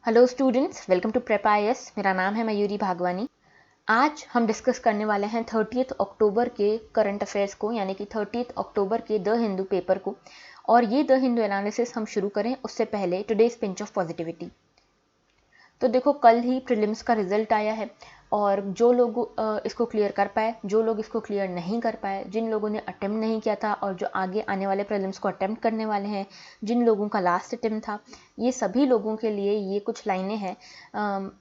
Hello students, welcome to prep IAS. मेरा नाम है मयूरी भागवानी। आज हम डिस्कस करने वाले हैं 30 अक्टूबर के करंट अफेयर्स को, यानी कि 30 अक्टूबर के द हिंदू पेपर को। और ये द हिंदू एनालिसिस हम शुरू करें उससे पहले टुडेज पिंच ऑफ पॉजिटिविटी। तो देखो, कल ही प्रीलिम्स का रिजल्ट आया है और जो लोग इसको क्लियर कर पाए, जो लोग इसको क्लियर नहीं कर पाए, जिन लोगों ने अटेम्प्ट नहीं किया था और जो आगे आने वाले प्रीलिम्स को अटेम्प्ट करने वाले हैं, जिन लोगों का लास्ट अटेम्प्ट था, ये सभी लोगों के लिए ये कुछ लाइनें हैं।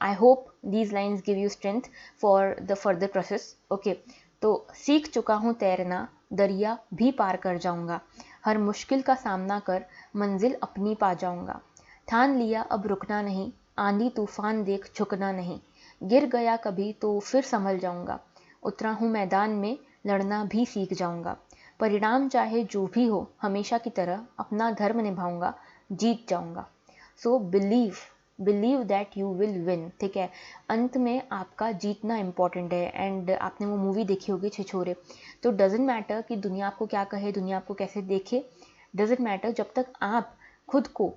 I hope these lines give you strength for the further process. Okay, तो सीख चुका हूँ तैरना, दरिया भी पार कर जाऊँगा, हर मुश्किल का सामना कर मंजिल अपनी पा जाऊँगा, ठान लिया अब रुकना नहीं, आंधी तूफान देख झुकना नहीं, गिर गया कभी तो फिर संभल जाऊंगा, उतरा हूँ मैदान में लड़ना भी सीख जाऊंगा, परिणाम चाहे जो भी हो हमेशा की तरह अपना धर्म निभाऊंगा, जीत जाऊंगा। So believe that you will win. ठीक है, अंत में आपका जीतना इंपॉर्टेंट है। एंड आपने वो मूवी देखी होगी छिछोरे। तो डजेंट मैटर कि दुनिया आपको क्या कहे, दुनिया आपको कैसे देखे, डजेंट मैटर। जब तक आप खुद को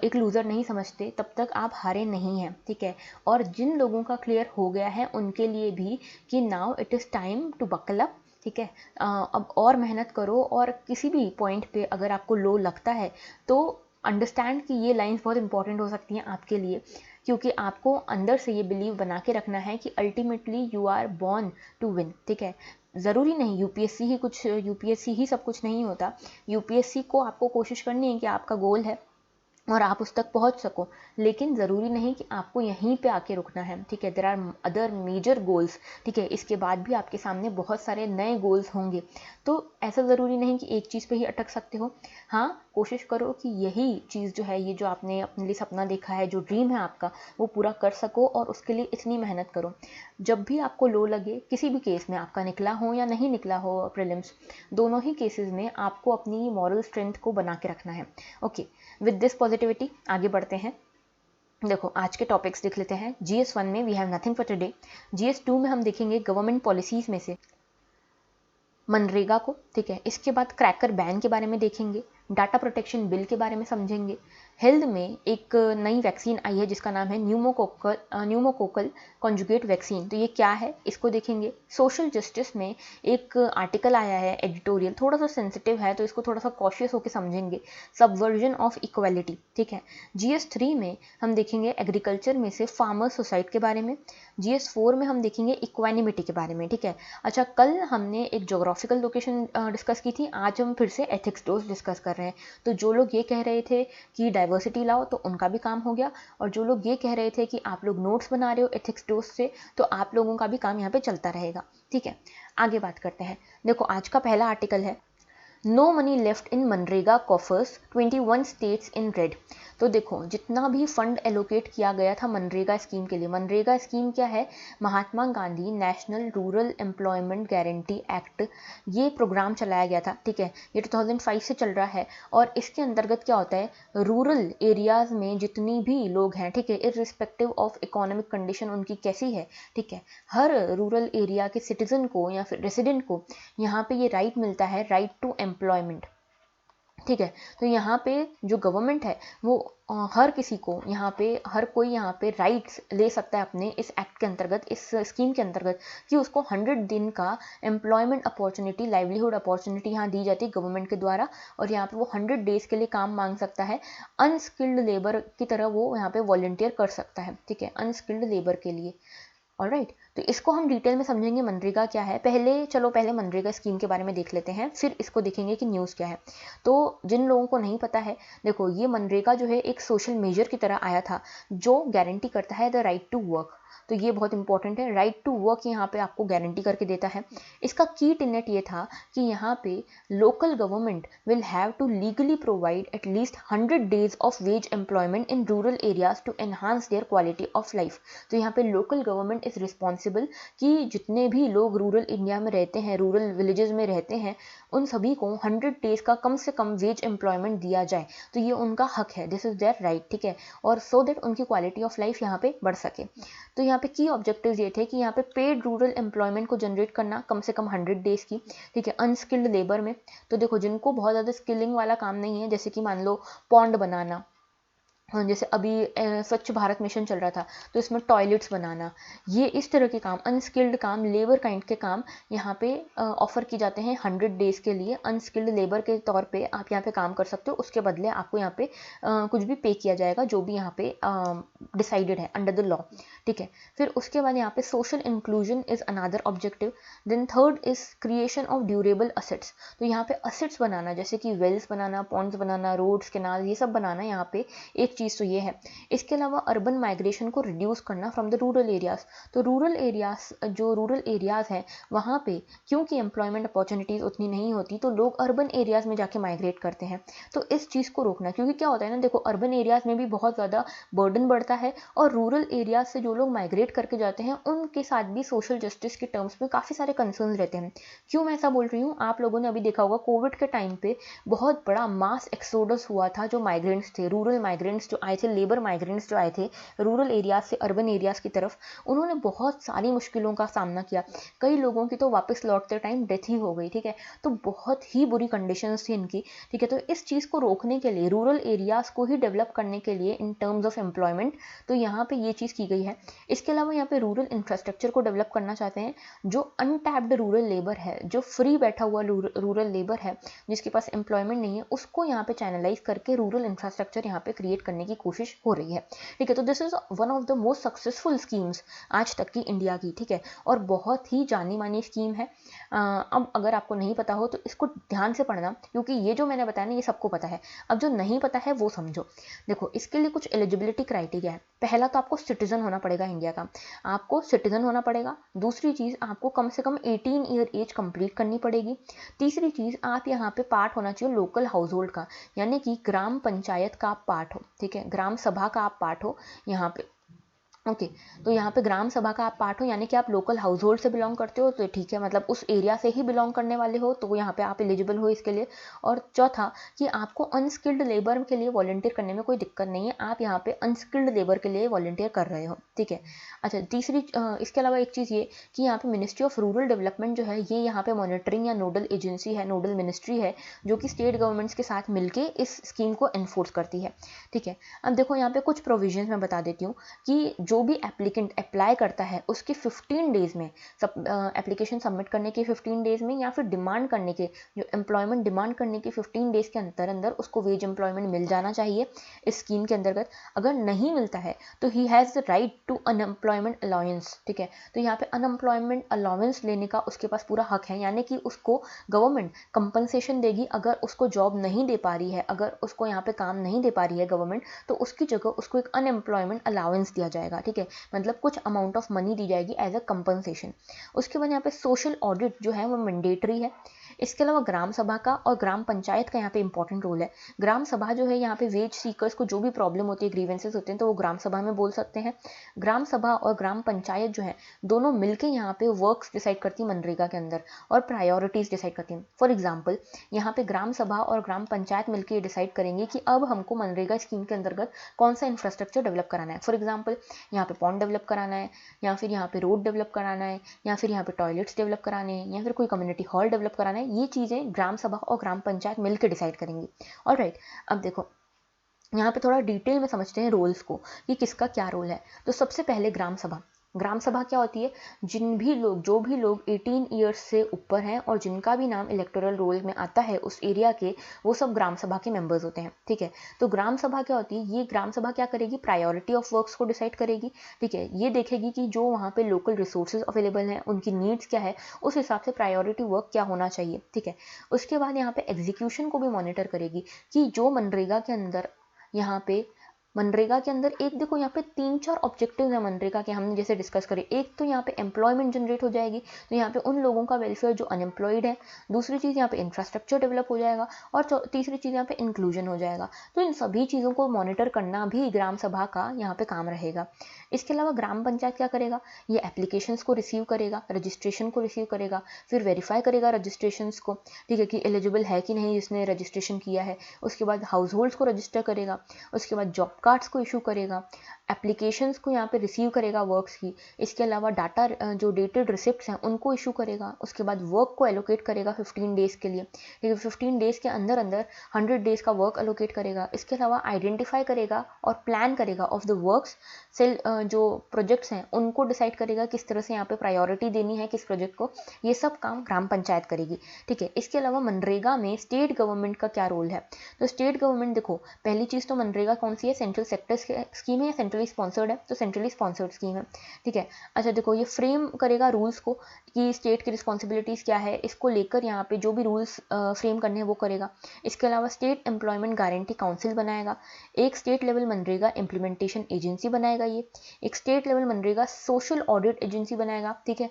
एक लूज़र नहीं समझते तब तक आप हारे नहीं हैं। ठीक है, और जिन लोगों का क्लियर हो गया है उनके लिए भी कि now it is time to buckle up. ठीक है, अब और मेहनत करो। और किसी भी पॉइंट पे अगर आपको लो लगता है तो अंडरस्टैंड कि ये लाइंस बहुत इंपॉर्टेंट हो सकती हैं आपके लिए, क्योंकि आपको अंदर से ये बिलीव बना के रखना है कि ultimately you are born to win. ठीक है, ज़रूरी नहीं यूपीएससी ही सब कुछ नहीं होता। यूपीएससी को आपको कोशिश करनी है कि आपका गोल है और आप उस तक पहुंच सको, लेकिन ज़रूरी नहीं कि आपको यहीं पे आके रुकना है। ठीक है, there are other major goals. ठीक है, इसके बाद भी आपके सामने बहुत सारे नए गोल्स होंगे। तो ऐसा ज़रूरी नहीं कि एक चीज़ पे ही अटक सकते हो। हाँ, कोशिश करो कि यही चीज़ जो है, ये जो आपने अपने लिए सपना देखा है, जो ड्रीम है आपका, वो पूरा कर सको और उसके लिए इतनी मेहनत करो। जब भी आपको लो लगे, किसी भी केस में, आपका निकला हो या नहीं निकला हो प्रीलिम्स, दोनों ही केसेस में आपको अपनी मॉरल स्ट्रेंथ को बना के रखना है। ओके, विद दिस पॉजिटिविटी आगे बढ़ते हैं। देखो, आज के टॉपिक्स देख लेते हैं। GS1 में we have nothing for today. GS2 में हम देखेंगे गवर्नमेंट पॉलिसीज में से मनरेगा को। ठीक है, इसके बाद क्रैकर बैन के बारे में देखेंगे, डाटा प्रोटेक्शन बिल के बारे में समझेंगे। हेल्थ में एक नई वैक्सीन आई है जिसका नाम है न्यूमोकोकल कॉन्जुगेट वैक्सीन। तो ये क्या है, इसको देखेंगे। सोशल जस्टिस में एक आर्टिकल आया है, एडिटोरियल, थोड़ा सा सेंसिटिव है तो इसको थोड़ा सा कॉशियस होकर समझेंगे। Subversion of equality. ठीक है, GS3 में हम देखेंगे एग्रीकल्चर में से फार्मर सुसाइड के बारे में। GS4 में हम देखेंगे इक्वानिमिटी के बारे में। ठीक है, अच्छा, कल हमने एक जोग्राफिकल लोकेशन डिस्कस की थी, आज हम फिर से एथिक्स डोज डिस्कस कर रहे हैं। तो जो लोग ये कह रहे थे कि डाइवर्सिटी लाओ, तो उनका भी काम हो गया। और जो लोग ये कह रहे थे कि आप लोग नोट्स बना रहे हो एथिक्स डोज से, तो आप लोगों का भी काम यहाँ पे चलता रहेगा। ठीक है, आगे बात करते हैं। देखो, आज का पहला आर्टिकल है नो मनी लेफ्ट इन मनरेगा कॉफर्स, 21 स्टेट्स इन रेड। तो देखो, जितना भी फंड एलोकेट किया गया था मनरेगा स्कीम के लिए, मनरेगा स्कीम क्या है, Mahatma Gandhi national rural employment guarantee act, ये प्रोग्राम चलाया गया था। ठीक है, ये 2005 से चल रहा है और इसके अंतर्गत क्या होता है, रूरल एरियाज में जितनी भी लोग हैं, ठीक है, इररिस्पेक्टिव ऑफ इकोनॉमिक कंडीशन उनकी कैसी है, ठीक है, हर रूरल एरिया के सिटीजन को या फिर रेसिडेंट को यहाँ पे ये राइट मिलता है, राइट टू एम्प्लॉयमेंट। ठीक है, तो यहाँ पे जो गवर्नमेंट है वो हर किसी को यहाँ पे, हर कोई यहाँ पे राइट्स ले सकता है अपने इस एक्ट के अंतर्गत, इस स्कीम के अंतर्गत, कि उसको 100 दिन का एम्प्लॉयमेंट अपॉर्चुनिटी, लाइवलीहुड अपॉर्चुनिटी यहाँ दी जाती है गवर्नमेंट के द्वारा। और यहाँ पे वो 100 डेज के लिए काम मांग सकता है, अनस्किल्ड लेबर की तरह वो यहाँ पे वॉलंटियर कर सकता है। ठीक है, अनस्किल्ड लेबर के लिए। ऑलराइट, तो इसको हम डिटेल में समझेंगे मनरेगा क्या है। पहले मनरेगा स्कीम के बारे में देख लेते हैं, फिर इसको देखेंगे कि न्यूज़ क्या है। तो जिन लोगों को नहीं पता है, देखो, ये मनरेगा जो है एक सोशल मेजर की तरह आया था जो गारंटी करता है द राइट टू वर्क। तो ये बहुत इंपॉर्टेंट है, राइट टू वर्क यहाँ पे आपको गारंटी करके देता है। इसका की टेनेट ये था कि यहाँ पे local government will have to legally provide at least 100 days of wage employment in rural areas to enhance their quality of life. तो यहाँ पे लोकल गवर्नमेंट इज रिस्पॉन्सिबल कि जितने भी लोग रूरल इंडिया में रहते हैं, रूरल विलेजेस में रहते हैं, उन सभी को 100 डेज का कम से कम वेज एम्प्लॉयमेंट दिया जाए। तो ये उनका हक है, दिस इज देयर राइट। ठीक है, और सो दैट उनकी क्वालिटी ऑफ लाइफ यहाँ पे बढ़ सके। तो यहाँ पे की ऑब्जेक्टिव्स ये थे कि यहाँ पे पेड रूरल एम्प्लॉयमेंट को जनरेट करना कम से कम 100 डेज की। ठीक है, अनस्किल्ड लेबर में, तो देखो, जिनको बहुत ज़्यादा स्किलिंग वाला काम नहीं है, जैसे कि मान लो पॉन्ड बनाना, हाँ, जैसे अभी स्वच्छ भारत मिशन चल रहा था, तो इसमें टॉयलेट्स बनाना, ये इस तरह के काम, अनस्किल्ड काम, लेबर काइंड के काम यहाँ पे ऑफर किए जाते हैं 100 डेज के लिए। अनस्किल्ड लेबर के तौर पे आप यहाँ पे काम कर सकते हो, उसके बदले आपको यहाँ पे कुछ भी पे किया जाएगा, जो भी यहाँ पे डिसाइडेड है अंडर द लॉ, ठीक है। फिर उसके बाद यहाँ पे social inclusion is another objective. Then third is creation of durable assets. तो यहाँ पे असेट्स बनाना, जैसे कि वेल्स बनाना, पॉन्ड्स बनाना, रोड्स, कैनाल, ये सब बनाना यहाँ पे एक चीज़ तो ये है। इसके अलावा अर्बन माइग्रेशन को रिड्यूस करना फ्रॉम द रूरल एरियाज। तो रूरल एरियाज हैं वहाँ पे क्योंकि एम्प्लॉयमेंट अपॉर्चुनिटीज़ उतनी नहीं होती, तो लोग अर्बन एरियाज में जाके माइग्रेट करते हैं। तो इस चीज़ को रोकना, क्योंकि क्या होता है ना, देखो अर्बन एरियाज में भी बहुत ज़्यादा बर्डन बढ़ता है, और रूरल एरियाज से जो लोग माइग्रेट करके जाते हैं उनके साथ भी सोशल जस्टिस के टर्म्स में काफ़ी सारे कंसर्न रहते हैं। क्यों मैं ऐसा बोल रही हूँ, आप लोगों ने अभी देखा होगा कोविड के टाइम पे बहुत बड़ा मास एक्सोडस हुआ था। जो माइग्रेंट्स थे, रूरल माइग्रेंट्स जो आए थे, लेबर माइग्रेंट्स जो आए थे रूरल एरियाज से अर्बन एरियाज की तरफ, उन्होंने बहुत सारी मुश्किलों का सामना किया। कई लोगों की तो वापस लौटते टाइम डेथ ही हो गई, ठीक है। तो बहुत ही बुरी कंडीशंस थी इनकी, ठीक है। तो इस चीज़ को रोकने के लिए, रूरल एरियाज को ही डेवलप करने के लिए इन टर्म्स ऑफ एम्प्लॉयमेंट, तो यहाँ पे ये चीज़ की गई है। इसके अलावा यहाँ पे रूरल इंफ्रास्ट्रक्चर को डेवलप करना चाहते हैं। जो अनटैप्ड रूरल लेबर है, जो फ्री बैठा हुआ रूरल लेबर है, जिसके पास एम्प्लॉयमेंट नहीं है, उसको यहाँ पे चैनलाइज करके रूरल इंफ्रास्ट्रक्चर यहाँ पे क्रिएट करने की कोशिश हो रही है, ठीक है। तो this is one of the most successful schemes आज तक की इंडिया की, ठीक है, और बहुत ही जानी मानी स्कीम है। अब अगर आपको नहीं पता हो तो इसको ध्यान से पढ़ना, क्योंकि ये जो मैंने बताया ना ये सबको पता है। अब जो नहीं पता है वो समझो। देखो, इसके लिए कुछ एलिजिबिलिटी क्राइटेरिया है। पहला तो आपको सिटीजन होना पड़ेगा इंडिया का, आपको सिटीजन होना पड़ेगा। दूसरी चीज़, आपको कम से कम 18 ईयर एज कंप्लीट करनी पड़ेगी। तीसरी चीज़, आप यहाँ पे पार्ट होना चाहिए लोकल हाउस होल्ड का, यानी कि ग्राम पंचायत का आप पार्ट हो, ठीक है, ग्राम सभा का आप पार्ट हो यहाँ पे, ओके। तो यहाँ पे ग्राम सभा का आप पार्ट हो, यानी कि आप लोकल हाउस होल्ड से बिलोंग करते हो, तो ठीक है, मतलब उस एरिया से ही बिलोंग करने वाले हो, तो यहाँ पे आप एलिजिबल हो इसके लिए। और चौथा, कि आपको अनस्किल्ड लेबर के लिए वॉलंटियर करने में कोई दिक्कत नहीं है, आप यहाँ पे अनस्किल्ड लेबर के लिए वॉलंटियर कर रहे हो, ठीक है। अच्छा, तीसरी इसके अलावा एक चीज़ ये कि यहाँ पे मिनिस्ट्री ऑफ रूरल डेवलपमेंट जो है, ये यहाँ पे मॉनिटरिंग या नोडल एजेंसी है, नोडल मिनिस्ट्री है, जो कि स्टेट गवर्नमेंट्स के साथ मिलके इस स्कीम को एनफोर्स करती है, ठीक है। अब देखो, यहाँ पे कुछ प्रोविजंस मैं बता देती हूँ कि जो भी एप्लीकेंट अप्लाई करता है उसके 15 डेज में, एप्लीकेशन सबमिट करने के 15 डेज में, या फिर डिमांड करने के, जो एम्प्लॉयमेंट डिमांड करने के 15 डेज के अंदर अंदर उसको वेज एम्प्लॉयमेंट मिल जाना चाहिए इस स्कीम के अंतर्गत। अगर नहीं मिलता है तो he has the right to unemployment allowance, ठीक है। तो यहाँ पे अनएम्प्लॉयमेंट अलाउंस लेने का उसके पास पूरा हक है, यानी कि उसको गवर्नमेंट कंपनसेशन देगी अगर उसको जॉब नहीं दे पा रही है, अगर उसको यहाँ पे काम नहीं दे पा रही है गवर्नमेंट, तो उसकी जगह उसको एक अनएम्प्लॉयमेंट अलाउंस दिया जाएगा, ठीक है। मतलब कुछ अमाउंट ऑफ मनी दी जाएगी एज अ कंपनसेशन। उसके बाद यहाँ पे सोशल ऑडिट जो है वो मैंडेटरी है। इसके अलावा ग्राम सभा का और ग्राम पंचायत का यहाँ पे इंपॉर्टेंट रोल है। ग्राम सभा जो है, यहाँ पे वेज सीकर्स को जो भी प्रॉब्लम होती है, ग्रीवेंसेस होते हैं, तो वो ग्राम सभा में बोल सकते हैं। ग्राम सभा और ग्राम पंचायत जो है, दोनों मिलकर यहाँ पे वर्क्स डिसाइड करती है मनरेगा के अंदर, और प्रायोरिटीज डिसाइड करती हैं। फॉर एग्जाम्पल, यहाँ पे ग्राम सभा और ग्राम पंचायत मिलकर डिसाइड करेंगे कि अब हमको मनरेगा स्कीम के अंतर्गत कौन सा इंफ्रास्ट्रक्चर डेवलप कराना है। फॉर एग्जाम्पल, यहाँ पे पॉन्ड डेवलप कराना है, या फिर यहाँ पे रोड डेवलप कराना है, या फिर यहाँ पे टॉयलेट्स डेवलप कराने हैं, या फिर कोई कम्युनिटी हॉल डेवलप कराना है। ये चीज़ें ग्राम सभा और ग्राम पंचायत मिलकर डिसाइड करेंगी। ऑलराइट, अब देखो, यहाँ पे थोड़ा डिटेल में समझते हैं रोल्स को कि किसका क्या रोल है। तो सबसे पहले ग्राम सभा क्या होती है? जो भी लोग 18 ईयर्स से ऊपर हैं और जिनका भी नाम इलेक्टोरल रोल में आता है उस एरिया के, वो सब ग्राम सभा के मेंबर्स होते हैं, ठीक है। तो ग्राम सभा क्या होती है? ये ग्राम सभा क्या करेगी? प्रायोरिटी ऑफ वर्क्स को डिसाइड करेगी, ठीक है। ये देखेगी कि जो वहाँ पे लोकल रिसोर्सेज अवेलेबल हैं, उनकी नीड्स क्या है, उस हिसाब से प्रायोरिटी वर्क क्या होना चाहिए, ठीक है। उसके बाद यहाँ पे एग्जीक्यूशन को भी मॉनिटर करेगी कि जो मनरेगा के अंदर, यहाँ पे मनरेगा के अंदर एक, देखो यहाँ पे 3-4 ऑब्जेक्टिव्स हैं मनरेगा के, हमने जैसे डिस्कस करे। एक तो यहाँ पे एम्प्लॉयमेंट जनरेट हो जाएगी, तो यहाँ पे उन लोगों का वेलफेयर जो अनएम्प्लॉयड है। दूसरी चीज़, यहाँ पे इंफ्रास्ट्रक्चर डेवलप हो जाएगा, और तीसरी चीज़ यहाँ पे इंक्लूजन हो जाएगा। तो इन सभी चीज़ों को मॉनिटर करना भी ग्राम सभा का यहाँ पे काम रहेगा। इसके अलावा ग्राम पंचायत क्या करेगा? ये एप्लीकेशंस को रिसीव करेगा, रजिस्ट्रेशन को रिसीव करेगा, फिर वेरीफाई करेगा रजिस्ट्रेशंस को, ठीक है, कि एलिजिबल है कि नहीं जिसने रजिस्ट्रेशन किया है। उसके बाद हाउस होल्ड्स को रजिस्टर करेगा, उसके बाद जॉब कार्ड्स को इशू करेगा, एप्लीकेशंस को यहाँ पे रिसीव करेगा वर्क्स की, इसके अलावा डाटा जो डेटेड रिसिप्ट्स हैं उनको इशू करेगा, उसके बाद वर्क को एलोकेट करेगा 15 डेज़ के लिए, ठीक है, 15 डेज़ के अंदर अंदर 100 डेज़ का वर्क एलोकेट करेगा, इसके अलावा आइडेंटिफाई करेगा और प्लान करेगा ऑफ द वर्क्स, सेल जो प्रोजेक्ट्स हैं उनको डिसाइड करेगा किस तरह से यहाँ पे प्रायोरिटी देनी है किस प्रोजेक्ट को, ये सब काम ग्राम पंचायत करेगी, ठीक है। इसके अलावा मनरेगा में स्टेट गवर्नमेंट का क्या रोल है, तो स्टेट गवर्नमेंट देखो, पहली चीज़ तो मनरेगा कौन सी है, सेंट्रल सेक्टर स्कीम है या सेंट्रली स्पॉन्सर्ड है, तो सेंट्रली स्पॉन्सर्ड स्कीम है, ठीक है। अच्छा देखो, ये फ्रेम करेगा रूल्स को कि स्टेट की रिस्पॉन्सिबिलिटीज़ क्या है, इसको लेकर यहाँ पे जो भी रूल्स फ्रेम करने हैं वो करेगा। इसके अलावा स्टेट एम्प्लॉयमेंट गारंटी काउंसिल बनाएगा, एक state level MNREGA implementation agency बनाएगा, ये एक state level MNREGA social audit agency बनाएगा, ठीक है।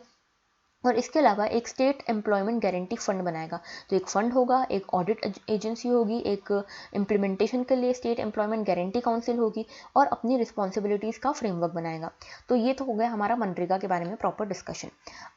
और इसके अलावा एक स्टेट एम्प्लॉयमेंट गारंटी फंड बनाएगा, तो एक फंड होगा, एक ऑडिट एजेंसी होगी, एक इम्प्लीमेंटेशन के लिए स्टेट एम्प्लॉयमेंट गारंटी काउंसिल होगी और अपनी रिस्पॉन्सिबिलिटीज़ का फ्रेमवर्क बनाएगा। तो ये तो हो गया हमारा मनरेगा के बारे में प्रॉपर डिस्कशन।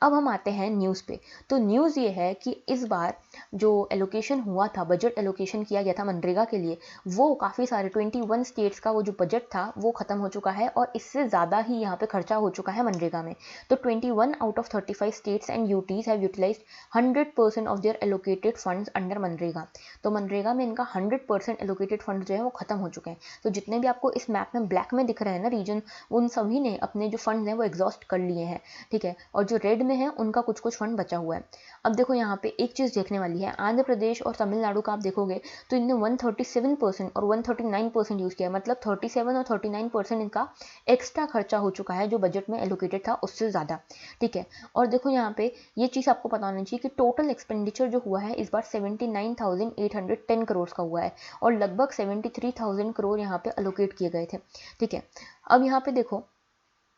अब हम आते हैं न्यूज़ पे। तो न्यूज़ ये है कि इस बार जो एलोकेशन हुआ था, बजट एलोकेशन किया गया था मनरेगा के लिए, वो काफ़ी सारे 21 स्टेट्स का वो जो बजट था वो ख़त्म हो चुका है और इससे ज़्यादा ही यहाँ पे खर्चा हो चुका है मनरेगा में। तो 21 out of 35 states and UTs have utilized 100% of their allocated funds under MNREGA. तो मनरेगा में इनका 100% allocated फंड जो है वो खत्म हो चुके हैं। तो जितने भी आपको इस मैप में ब्लैक में दिख रहे हैं ना रीजन, उन सभी ने अपने जो फंड हैं वो एग्जॉस्ट कर लिए हैं, ठीक है। और जो रेड में है उनका कुछ कुछ फंड बचा हुआ है। अब देखो यहाँ पे एक चीज़ देखने वाली है, आंध्र प्रदेश और तमिलनाडु का आप देखोगे तो इनने 137% और 139% यूज़ किया, मतलब 37 और 39% इनका एक्स्ट्रा खर्चा हो चुका है जो बजट में एलोकेटेड था उससे ज़्यादा, ठीक है। और देखो यहाँ पे ये चीज़ आपको पता होनी चाहिए कि टोटल एक्सपेंडिचर जो हुआ है इस बार 79,810 करोड़ का हुआ है और लगभग 73,000 करोड़ यहाँ पे अलोकेट किए गए थे, ठीक है। अब यहाँ पे देखो,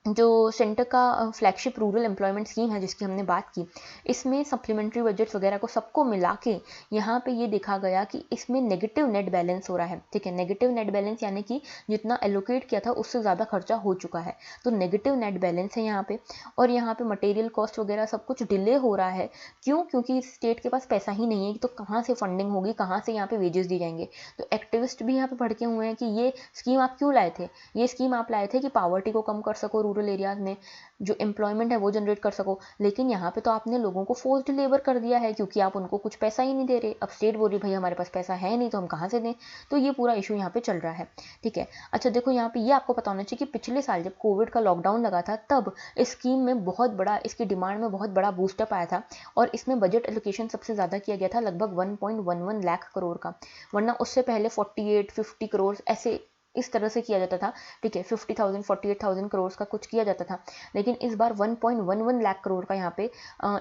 जो सेंटर का फ्लैगशिप रूरल एम्प्लॉयमेंट स्कीम है जिसकी हमने बात की, इसमें सप्लीमेंट्री बजट्स वगैरह को सबको मिला के यहाँ पे ये देखा गया कि इसमें नेगेटिव नेट बैलेंस हो रहा है, ठीक है। नेगेटिव नेट बैलेंस यानी कि जितना एलोकेट किया था उससे ज़्यादा खर्चा हो चुका है, तो नेगेटिव नेट बैलेंस है यहाँ पे। और यहाँ पे मटेरियल कॉस्ट वगैरह सब कुछ डिले हो रहा है, क्यों? क्योंकि स्टेट के पास पैसा ही नहीं है, तो कहाँ से फंडिंग होगी, कहाँ से यहाँ पे वेजेस दी जाएंगे। तो एक्टिविस्ट भी यहाँ पे भड़के हुए हैं कि ये स्कीम आप क्यों लाए थे, ये स्कीम आप लाए थे कि पावर्टी को कम कर सको, रूरल एरियाज में जो एम्प्लॉयमेंट है वो जनरेट कर सको, लेकिन यहाँ पे तो आपने लोगों को फोर्स्ड लेबर कर दिया है क्योंकि आप उनको कुछ पैसा ही नहीं दे रहे। अब स्टेट बोल रही भाई हमारे पास पैसा है नहीं तो हम कहाँ से दें, तो ये पूरा इशू यहाँ पे चल रहा है, ठीक है। अच्छा देखो, यहाँ पे ये आपको पता होना चाहिए कि पिछले साल जब कोविड का लॉकडाउन लगा था तब इस स्कीम में बहुत बड़ा, इसकी डिमांड में बहुत बड़ा बूस्टअप आया था और इसमें बजट एलोकेशन सबसे ज़्यादा किया गया था, लगभग 1.11 लाख करोड़ का, वरना उससे पहले 48-50 करोड़ ऐसे इस तरह से किया जाता था, ठीक है। 50,000 48,000 करोड़ का कुछ किया जाता था, लेकिन इस बार 1.11 लाख करोड़ का यहाँ पे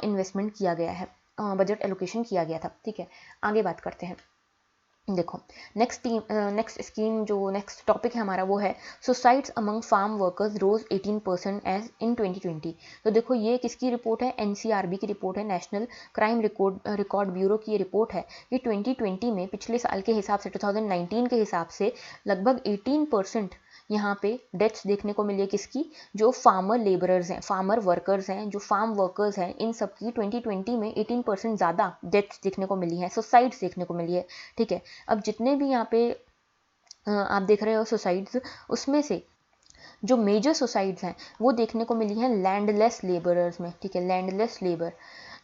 इन्वेस्टमेंट किया गया है, बजट एलोकेशन किया गया था, ठीक है। आगे बात करते हैं। देखो, नेक्स्ट स्कीम जो नेक्स्ट टॉपिक है हमारा वो है suicides among farm workers rose 18% as in 2020। तो देखो, ये किसकी रिपोर्ट है, एनसीआरबी की रिपोर्ट है, नेशनल क्राइम रिकॉर्ड ब्यूरो की ये रिपोर्ट है कि 2020 में पिछले साल के हिसाब से 2019 के हिसाब से लगभग 18% यहाँ पे डेथ्स देखने को मिली है, किसकी, जो फार्मर लेबरर्स हैं, फार्मर वर्कर्स हैं, जो फार्म वर्कर्स हैं, इन सब की 2020 में 18% ज़्यादा डेथ्स देखने को मिली हैं, सुसाइड्स देखने को मिली है, ठीक है। अब जितने भी यहाँ पे आप देख रहे हो सुसाइड्स, उसमें से जो मेजर सुसाइड्स हैं वो देखने को मिली हैं लैंडलेस लेबरर्स में, ठीक है। लैंडलेस लेबर,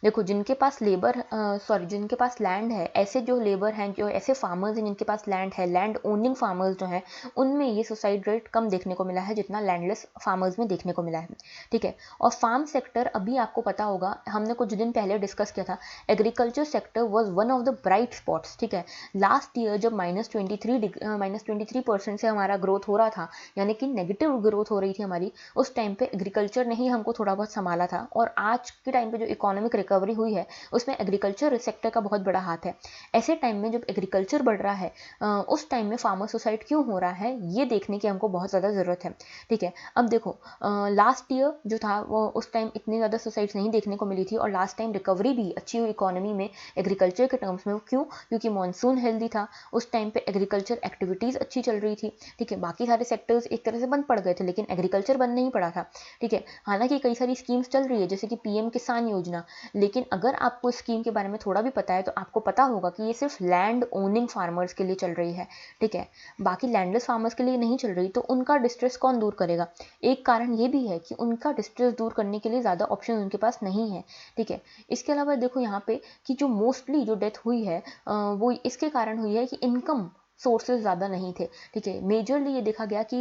देखो जिनके पास जिनके पास लैंड है, ऐसे जो लेबर हैं, जो ऐसे फार्मर्स हैं जिनके पास लैंड है, लैंड ओनिंग फार्मर्स जो हैं, उनमें ये सुसाइड रेट कम देखने को मिला है जितना लैंडलेस फार्मर्स में देखने को मिला है, ठीक है। और फार्म सेक्टर, अभी आपको पता होगा, हमने कुछ दिन पहले डिस्कस किया था, agriculture sector was one of the bright spots, ठीक है। लास्ट ईयर जब -23% से हमारा ग्रोथ हो रहा था, यानी कि नेगेटिव ग्रोथ हो रही थी हमारी, उस टाइम पे एग्रीकल्चर ने ही हमको थोड़ा बहुत संभाला था। और आज के टाइम पे जो इकोनॉमिक रिकवरी हुई है उसमें एग्रीकल्चर सेक्टर का बहुत बड़ा हाथ है। ऐसे टाइम में जब एग्रीकल्चर बढ़ रहा है, उस टाइम में फार्मर सुसाइड क्यों हो रहा है, ये देखने की हमको बहुत ज़्यादा ज़रूरत है, ठीक है। अब देखो, लास्ट ईयर जो था वो उस टाइम इतनी ज़्यादा सुसाइड्स नहीं देखने को मिली थी और लास्ट टाइम रिकवरी भी अच्छी हुई इकोनॉमी में एग्रीकल्चर के टर्म्स में, क्यों? क्योंकि मानसून हेल्दी था, उस टाइम पे एग्रीकल्चर एक्टिविटीज़ अच्छी चल रही थी, ठीक है। बाकी सारे सेक्टर्स एक तरह से बंद पड़ गए थे लेकिन एग्रीकल्चर बंद नहीं पड़ा था, ठीक है। हालांकि कई सारी स्कीम्स चल रही है जैसे कि पीएम किसान योजना, लेकिन अगर आपको स्कीम के बारे में थोड़ा भी पता है तो आपको पता होगा कि ये सिर्फ लैंड ओनिंग फार्मर्स के लिए चल रही है, ठीक है, बाकी लैंडलेस फार्मर्स के लिए नहीं चल रही। तो उनका डिस्ट्रेस कौन दूर करेगा? एक कारण ये भी है कि उनका डिस्ट्रेस दूर करने के लिए ज़्यादा ऑप्शन उनके पास नहीं है, ठीक है। इसके अलावा देखो यहाँ पे कि जो मोस्टली जो डेथ हुई है वो इसके कारण हुई है कि इनकम सोर्सेज ज़्यादा नहीं थे, ठीक है। मेजरली ये देखा गया कि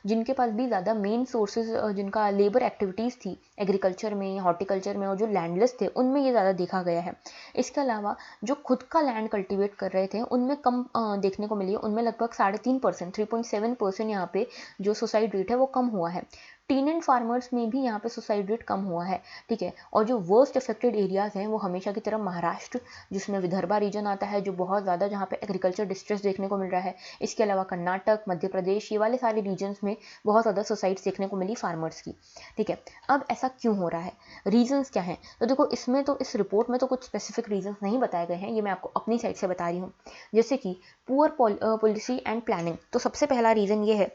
जिनके पास भी ज़्यादा मेन सोर्सेज जिनका लेबर एक्टिविटीज़ थी एग्रीकल्चर में, हॉर्टिकल्चर में, और जो लैंडलेस थे उनमें ये ज़्यादा देखा गया है। इसके अलावा जो खुद का लैंड कल्टीवेट कर रहे थे उनमें कम देखने को मिली है, उनमें लगभग 3.5%, 3.7% यहाँ पे जो सुसाइड रेट है वो कम हुआ है। टीनेंट फार्मर्स में भी यहाँ पे सुसाइड रेट कम हुआ है, ठीक है। और जो वर्स्ट अफेक्टेड एरियाज हैं वो हमेशा की तरह महाराष्ट्र, जिसमें विदर्भा रीजन आता है जो बहुत ज़्यादा जहाँ पे एग्रीकल्चर डिस्ट्रेस देखने को मिल रहा है। इसके अलावा कर्नाटक, मध्य प्रदेश, ये वाले सारे रीजन्स में बहुत ज़्यादा सुसाइड्स देखने को मिली फार्मर्स की, ठीक है। अब ऐसा क्यों हो रहा है, रीजंस क्या हैं? तो देखो इसमें तो इस रिपोर्ट में तो कुछ स्पेसिफिक रीजंस नहीं बताए गए हैं, ये मैं आपको अपनी साइड से बता रही हूँ। जैसे कि पुअर पॉलिसी एंड प्लानिंग। तो सबसे पहला रीज़न ये है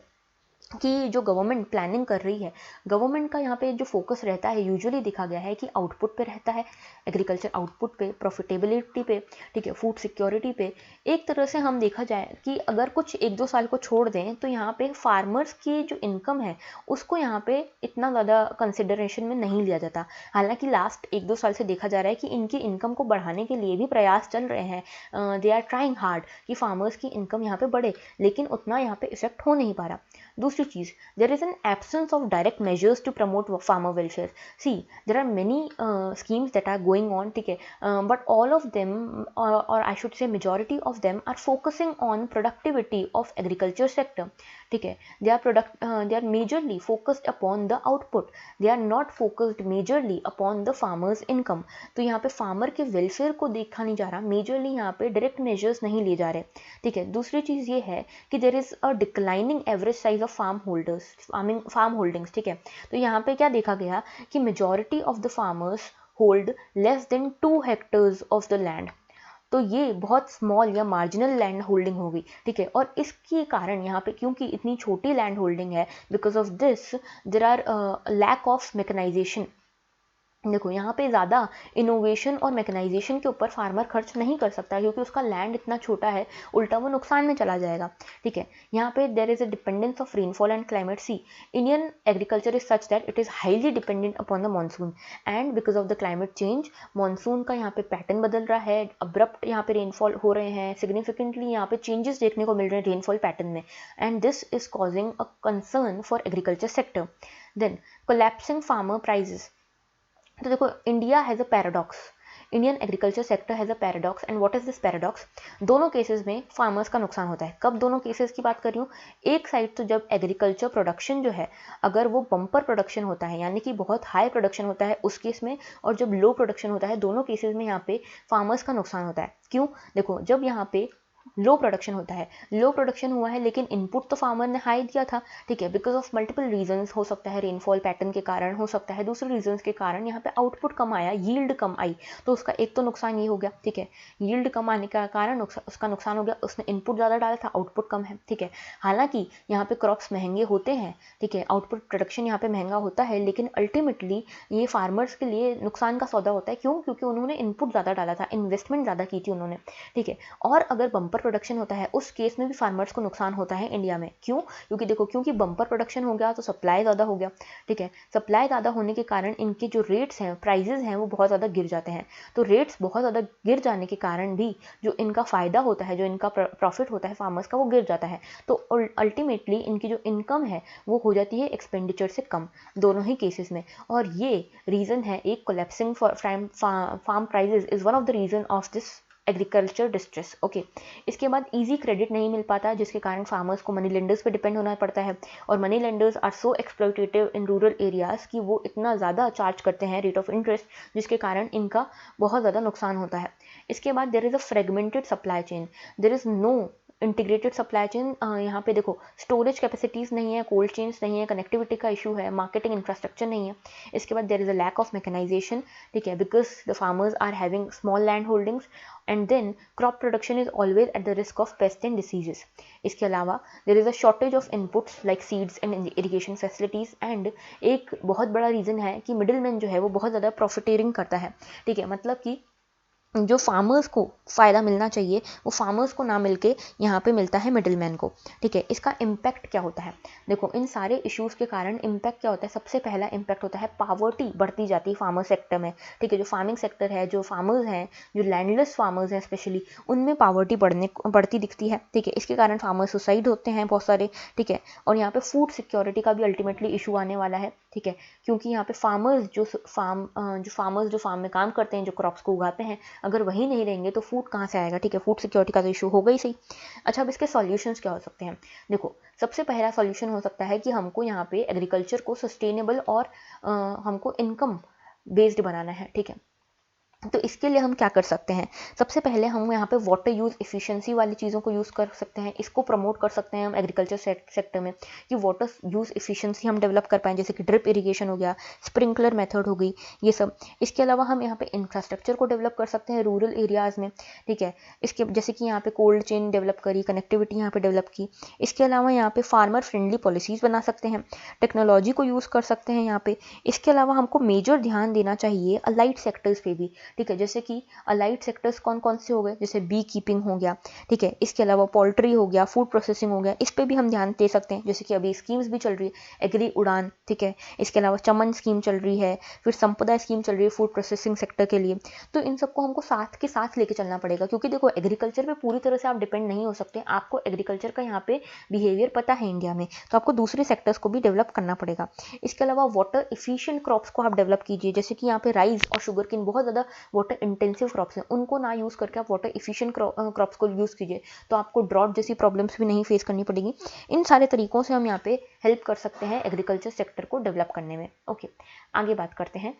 कि जो गवर्नमेंट प्लानिंग कर रही है, गवर्नमेंट का यहाँ पे जो फोकस रहता है यूजुअली देखा गया है कि आउटपुट पे रहता है, एग्रीकल्चर आउटपुट पे, प्रॉफिटेबिलिटी पे, ठीक है, फूड सिक्योरिटी पे। एक तरह से हम देखा जाए कि अगर कुछ 1-2 साल को छोड़ दें तो यहाँ पे फार्मर्स की जो इनकम है उसको यहाँ पे इतना ज़्यादा कंसिडरेशन में नहीं लिया जाता। हालांकि लास्ट 1-2 साल से देखा जा रहा है कि इनकी इनकम को बढ़ाने के लिए भी प्रयास चल रहे हैं, दे आर ट्राइंग हार्ड कि फार्मर्स की इनकम यहाँ पे बढ़े, लेकिन उतना यहाँ पे इफेक्ट हो नहीं पा रहा। दूसरी चीज, there is an absence of direct measures to promote farmer welfare. See there are many schemes that are going on, ठीक है, but all of them or I should say majority of them are focusing on productivity of agriculture sector, ठीक है। they are majorly focused upon the output, they are not focused majorly upon the farmers income। तो यहाँ पे farmer के welfare को देखा नहीं जा रहा, मेजरली यहाँ पे डायरेक्ट मेजर्स नहीं लिए जा रहे, ठीक है। दूसरी चीज़ ये है कि there is a declining average size of farm holdings, ठीक है। तो यहाँ पे क्या देखा गया कि majority of the farmers hold less than 2 hectares of the land. तो ये बहुत स्मॉल या मार्जिनल लैंड होल्डिंग होगी, ठीक है। और इसके कारण यहाँ पे क्योंकि इतनी छोटी लैंड होल्डिंग है, because of this there are lack of mechanisation. देखो यहाँ पे ज़्यादा इनोवेशन और मैकेनाइजेशन के ऊपर फार्मर खर्च नहीं कर सकता क्योंकि उसका लैंड इतना छोटा है, उल्टा वो नुकसान में चला जाएगा, ठीक है। यहाँ पे there is a dependence of rainfall and climate. See Indian agriculture is such that it is highly dependent upon the monsoon, and because of the climate change monsoon का यहाँ पे पैटर्न बदल रहा है, अब्रप्ट यहाँ पे रेनफॉल हो रहे हैं, सिग्निफिकेंटली यहाँ पे चेंजेस देखने को मिल रहे हैं रेनफॉल पैटर्न में, and this is causing a concern for agriculture sector. Then collapsing farmer prices. तो देखो India has a paradox, Indian agriculture sector has a paradox, and what is this paradox? दोनों cases में farmers का नुकसान होता है। कब दोनों केसेस की बात कर रही हूँ? एक साइड तो जब एग्रीकल्चर प्रोडक्शन जो है अगर वो बम्पर प्रोडक्शन होता है यानी कि बहुत हाई प्रोडक्शन होता है उस केस में, और जब लो प्रोडक्शन होता है, दोनों केसेस में यहाँ पे फार्मर्स का नुकसान होता है। क्यों? देखो जब यहाँ पे लो प्रोडक्शन होता है, लो प्रोडक्शन हुआ है लेकिन इनपुट तो फार्मर ने हाई दिया था, ठीक है, बिकॉज ऑफ मल्टीपल रीजंस, हो सकता है रेनफॉल पैटर्न के कारण, हो सकता है दूसरे रीजंस के कारण यहाँ पे आउटपुट कम आया, यील्ड कम आई, तो उसका एक तो नुकसान ये हो गया, ठीक है, यील्ड कम आने का कारण उसका नुकसान हो गया, उसने इनपुट ज़्यादा डाला था, आउटपुट कम है, ठीक है। हालांकि यहाँ पे क्रॉप्स महंगे होते हैं, ठीक है, आउटपुट प्रोडक्शन यहाँ पे महंगा होता है, लेकिन अल्टीमेटली ये फार्मर्स के लिए नुकसान का सौदा होता है। क्यों? क्योंकि उन्होंने इनपुट ज़्यादा डाला था, इन्वेस्टमेंट ज़्यादा की थी उन्होंने, ठीक है। और अगर बम्पर प्रोडक्शन होता है उस केस में भी फार्मर्स को नुकसान होता है इंडिया में। क्यों? क्योंकि देखो क्योंकि बम्पर प्रोडक्शन हो गया तो सप्लाई ज़्यादा हो गया, ठीक है, सप्लाई ज़्यादा होने के कारण इनके जो रेट्स हैं, प्राइजेस हैं, वो बहुत ज़्यादा गिर जाते हैं। तो रेट्स बहुत ज़्यादा गिर जाने के कारण भी जो इनका फ़ायदा होता है, जो इनका प्रॉफिट होता है फार्मर्स का, वो गिर जाता है। तो अल्टीमेटली इनकी जो इनकम है वो हो जाती है एक्सपेंडिचर से कम, दोनों ही केसेस में। और ये रीज़न है एक collapsing farm prices is one of the reason of this agriculture distress, okay. इसके बाद इजी क्रेडिट नहीं मिल पाता जिसके कारण फार्मर्स को मनी लेंडर्स पे डिपेंड होना पड़ता है, और money lenders are so exploitative in rural areas कि वो इतना ज़्यादा चार्ज करते हैं रेट ऑफ इंटरेस्ट, जिसके कारण इनका बहुत ज़्यादा नुकसान होता है। इसके बाद there is a fragmented supply chain, there is no integrated supply chain, यहाँ पे देखो स्टोरेज कैपेसिटीज़ नहीं है, कोल्ड चेन्स नहीं है, कनेक्टिविटी का इशू है, मार्केटिंग इंफ्रास्ट्रक्चर नहीं है। इसके बाद there is a lack of mechanisation, ठीक है, because the farmers are having small land holdings, and then crop production is always at the risk of pest and diseases. इसके अलावा there is a shortage of inputs like seeds and irrigation facilities, and एक बहुत बड़ा reason है कि middle man जो है वो बहुत ज़्यादा प्रॉफिटेरिंग करता है, ठीक है, मतलब कि जो फार्मर्स को फ़ायदा मिलना चाहिए वो फार्मर्स को ना मिलके यहाँ पे मिलता है मिडिलमैन को, ठीक है। इसका इम्पैक्ट क्या होता है, देखो इन सारे इश्यूज़ के कारण इम्पैक्ट क्या होता है, सबसे पहला इम्पैक्ट होता है पावर्टी बढ़ती जाती है फार्मर सेक्टर में, ठीक है। जो फार्मिंग सेक्टर है, जो फार्मर्स हैं, जो लैंडलेस फार्मर्स हैं स्पेशली, उनमें पावर्टी बढ़ती दिखती है, ठीक है। इसके कारण फार्मर सुसाइड होते हैं बहुत सारे, ठीक है। और यहाँ पे फूड सिक्योरिटी का भी अल्टीमेटली इशू आने वाला है, ठीक है, क्योंकि यहाँ पे फार्मर्स जो फार्म में काम करते हैं, जो क्रॉप्स को उगाते हैं, अगर वही नहीं रहेंगे तो फूड कहाँ से आएगा, ठीक है। फूड सिक्योरिटी का तो इशू होगा ही सही। अच्छा, अब इसके सॉल्यूशंस क्या हो सकते हैं, देखो सबसे पहला सॉल्यूशन हो सकता है कि हमको यहाँ पे एग्रीकल्चर को सस्टेनेबल और हमको इनकम बेस्ड बनाना है, ठीक है। तो इसके लिए हम क्या कर सकते हैं, सबसे पहले हम यहाँ पे वाटर यूज़ एफिशिएंसी वाली चीज़ों को यूज़ कर सकते हैं, इसको प्रमोट कर सकते हैं हम एग्रीकल्चर सेक्टर में कि वाटर यूज़ एफिशिएंसी हम डेवलप कर पाएँ, जैसे कि ड्रिप इरिगेशन हो गया, स्प्रिंकलर मेथड हो गई, ये सब। इसके अलावा हम यहाँ पे इंफ्रास्ट्रक्चर को डेवलप कर सकते हैं रूरल एरियाज़ में, ठीक है। इसके जैसे कि यहाँ पे कोल्ड चेन डेवलप करी, कनेक्टिविटी यहाँ पे डेवलप की। इसके अलावा यहाँ पे फार्मर फ्रेंडली पॉलिसीज़ बना सकते हैं, टेक्नोलॉजी को यूज़ कर सकते हैं यहाँ पे। इसके अलावा हमको मेजर ध्यान देना चाहिए अलाइड सेक्टर्स पे भी, ठीक है, जैसे कि अलाइड सेक्टर्स कौन कौन से हो गए, जैसे बी कीपिंग हो गया, ठीक है। इसके अलावा पोल्ट्री हो गया, फूड प्रोसेसिंग हो गया, इस पे भी हम ध्यान दे सकते हैं, जैसे कि अभी स्कीम्स भी चल रही है, एग्री उड़ान, ठीक है। इसके अलावा चमन स्कीम चल रही है, फिर संपदा स्कीम चल रही है फूड प्रोसेसिंग सेक्टर के लिए। तो इन सबको हमको साथ के साथ लेके चलना पड़ेगा, क्योंकि देखो एग्रीकल्चर पे पूरी तरह से आप डिपेंड नहीं हो सकते, आपको एग्रीकल्चर का यहाँ पे बिहेवियर पता है इंडिया में, तो आपको दूसरे सेक्टर्स को भी डेवलप करना पड़ेगा। इसके अलावा वाटर इफिशिएंट क्रॉप्स को आप डेवलप कीजिए, जैसे कि यहाँ पे राइस और शुगर केन बहुत ज़्यादा वाटर इंटेंसिव क्रॉप्स हैं, उनको ना यूज़ करके आप वाटर इफिशिएंट क्रॉप्स को यूज़ कीजिए, तो आपको ड्रॉट जैसी प्रॉब्लम्स भी नहीं फेस करनी पड़ेगी। इन सारे तरीकों से हम यहाँ पे हेल्प कर सकते हैं एग्रीकल्चर सेक्टर को डेवलप करने में। ओके, आगे बात करते हैं।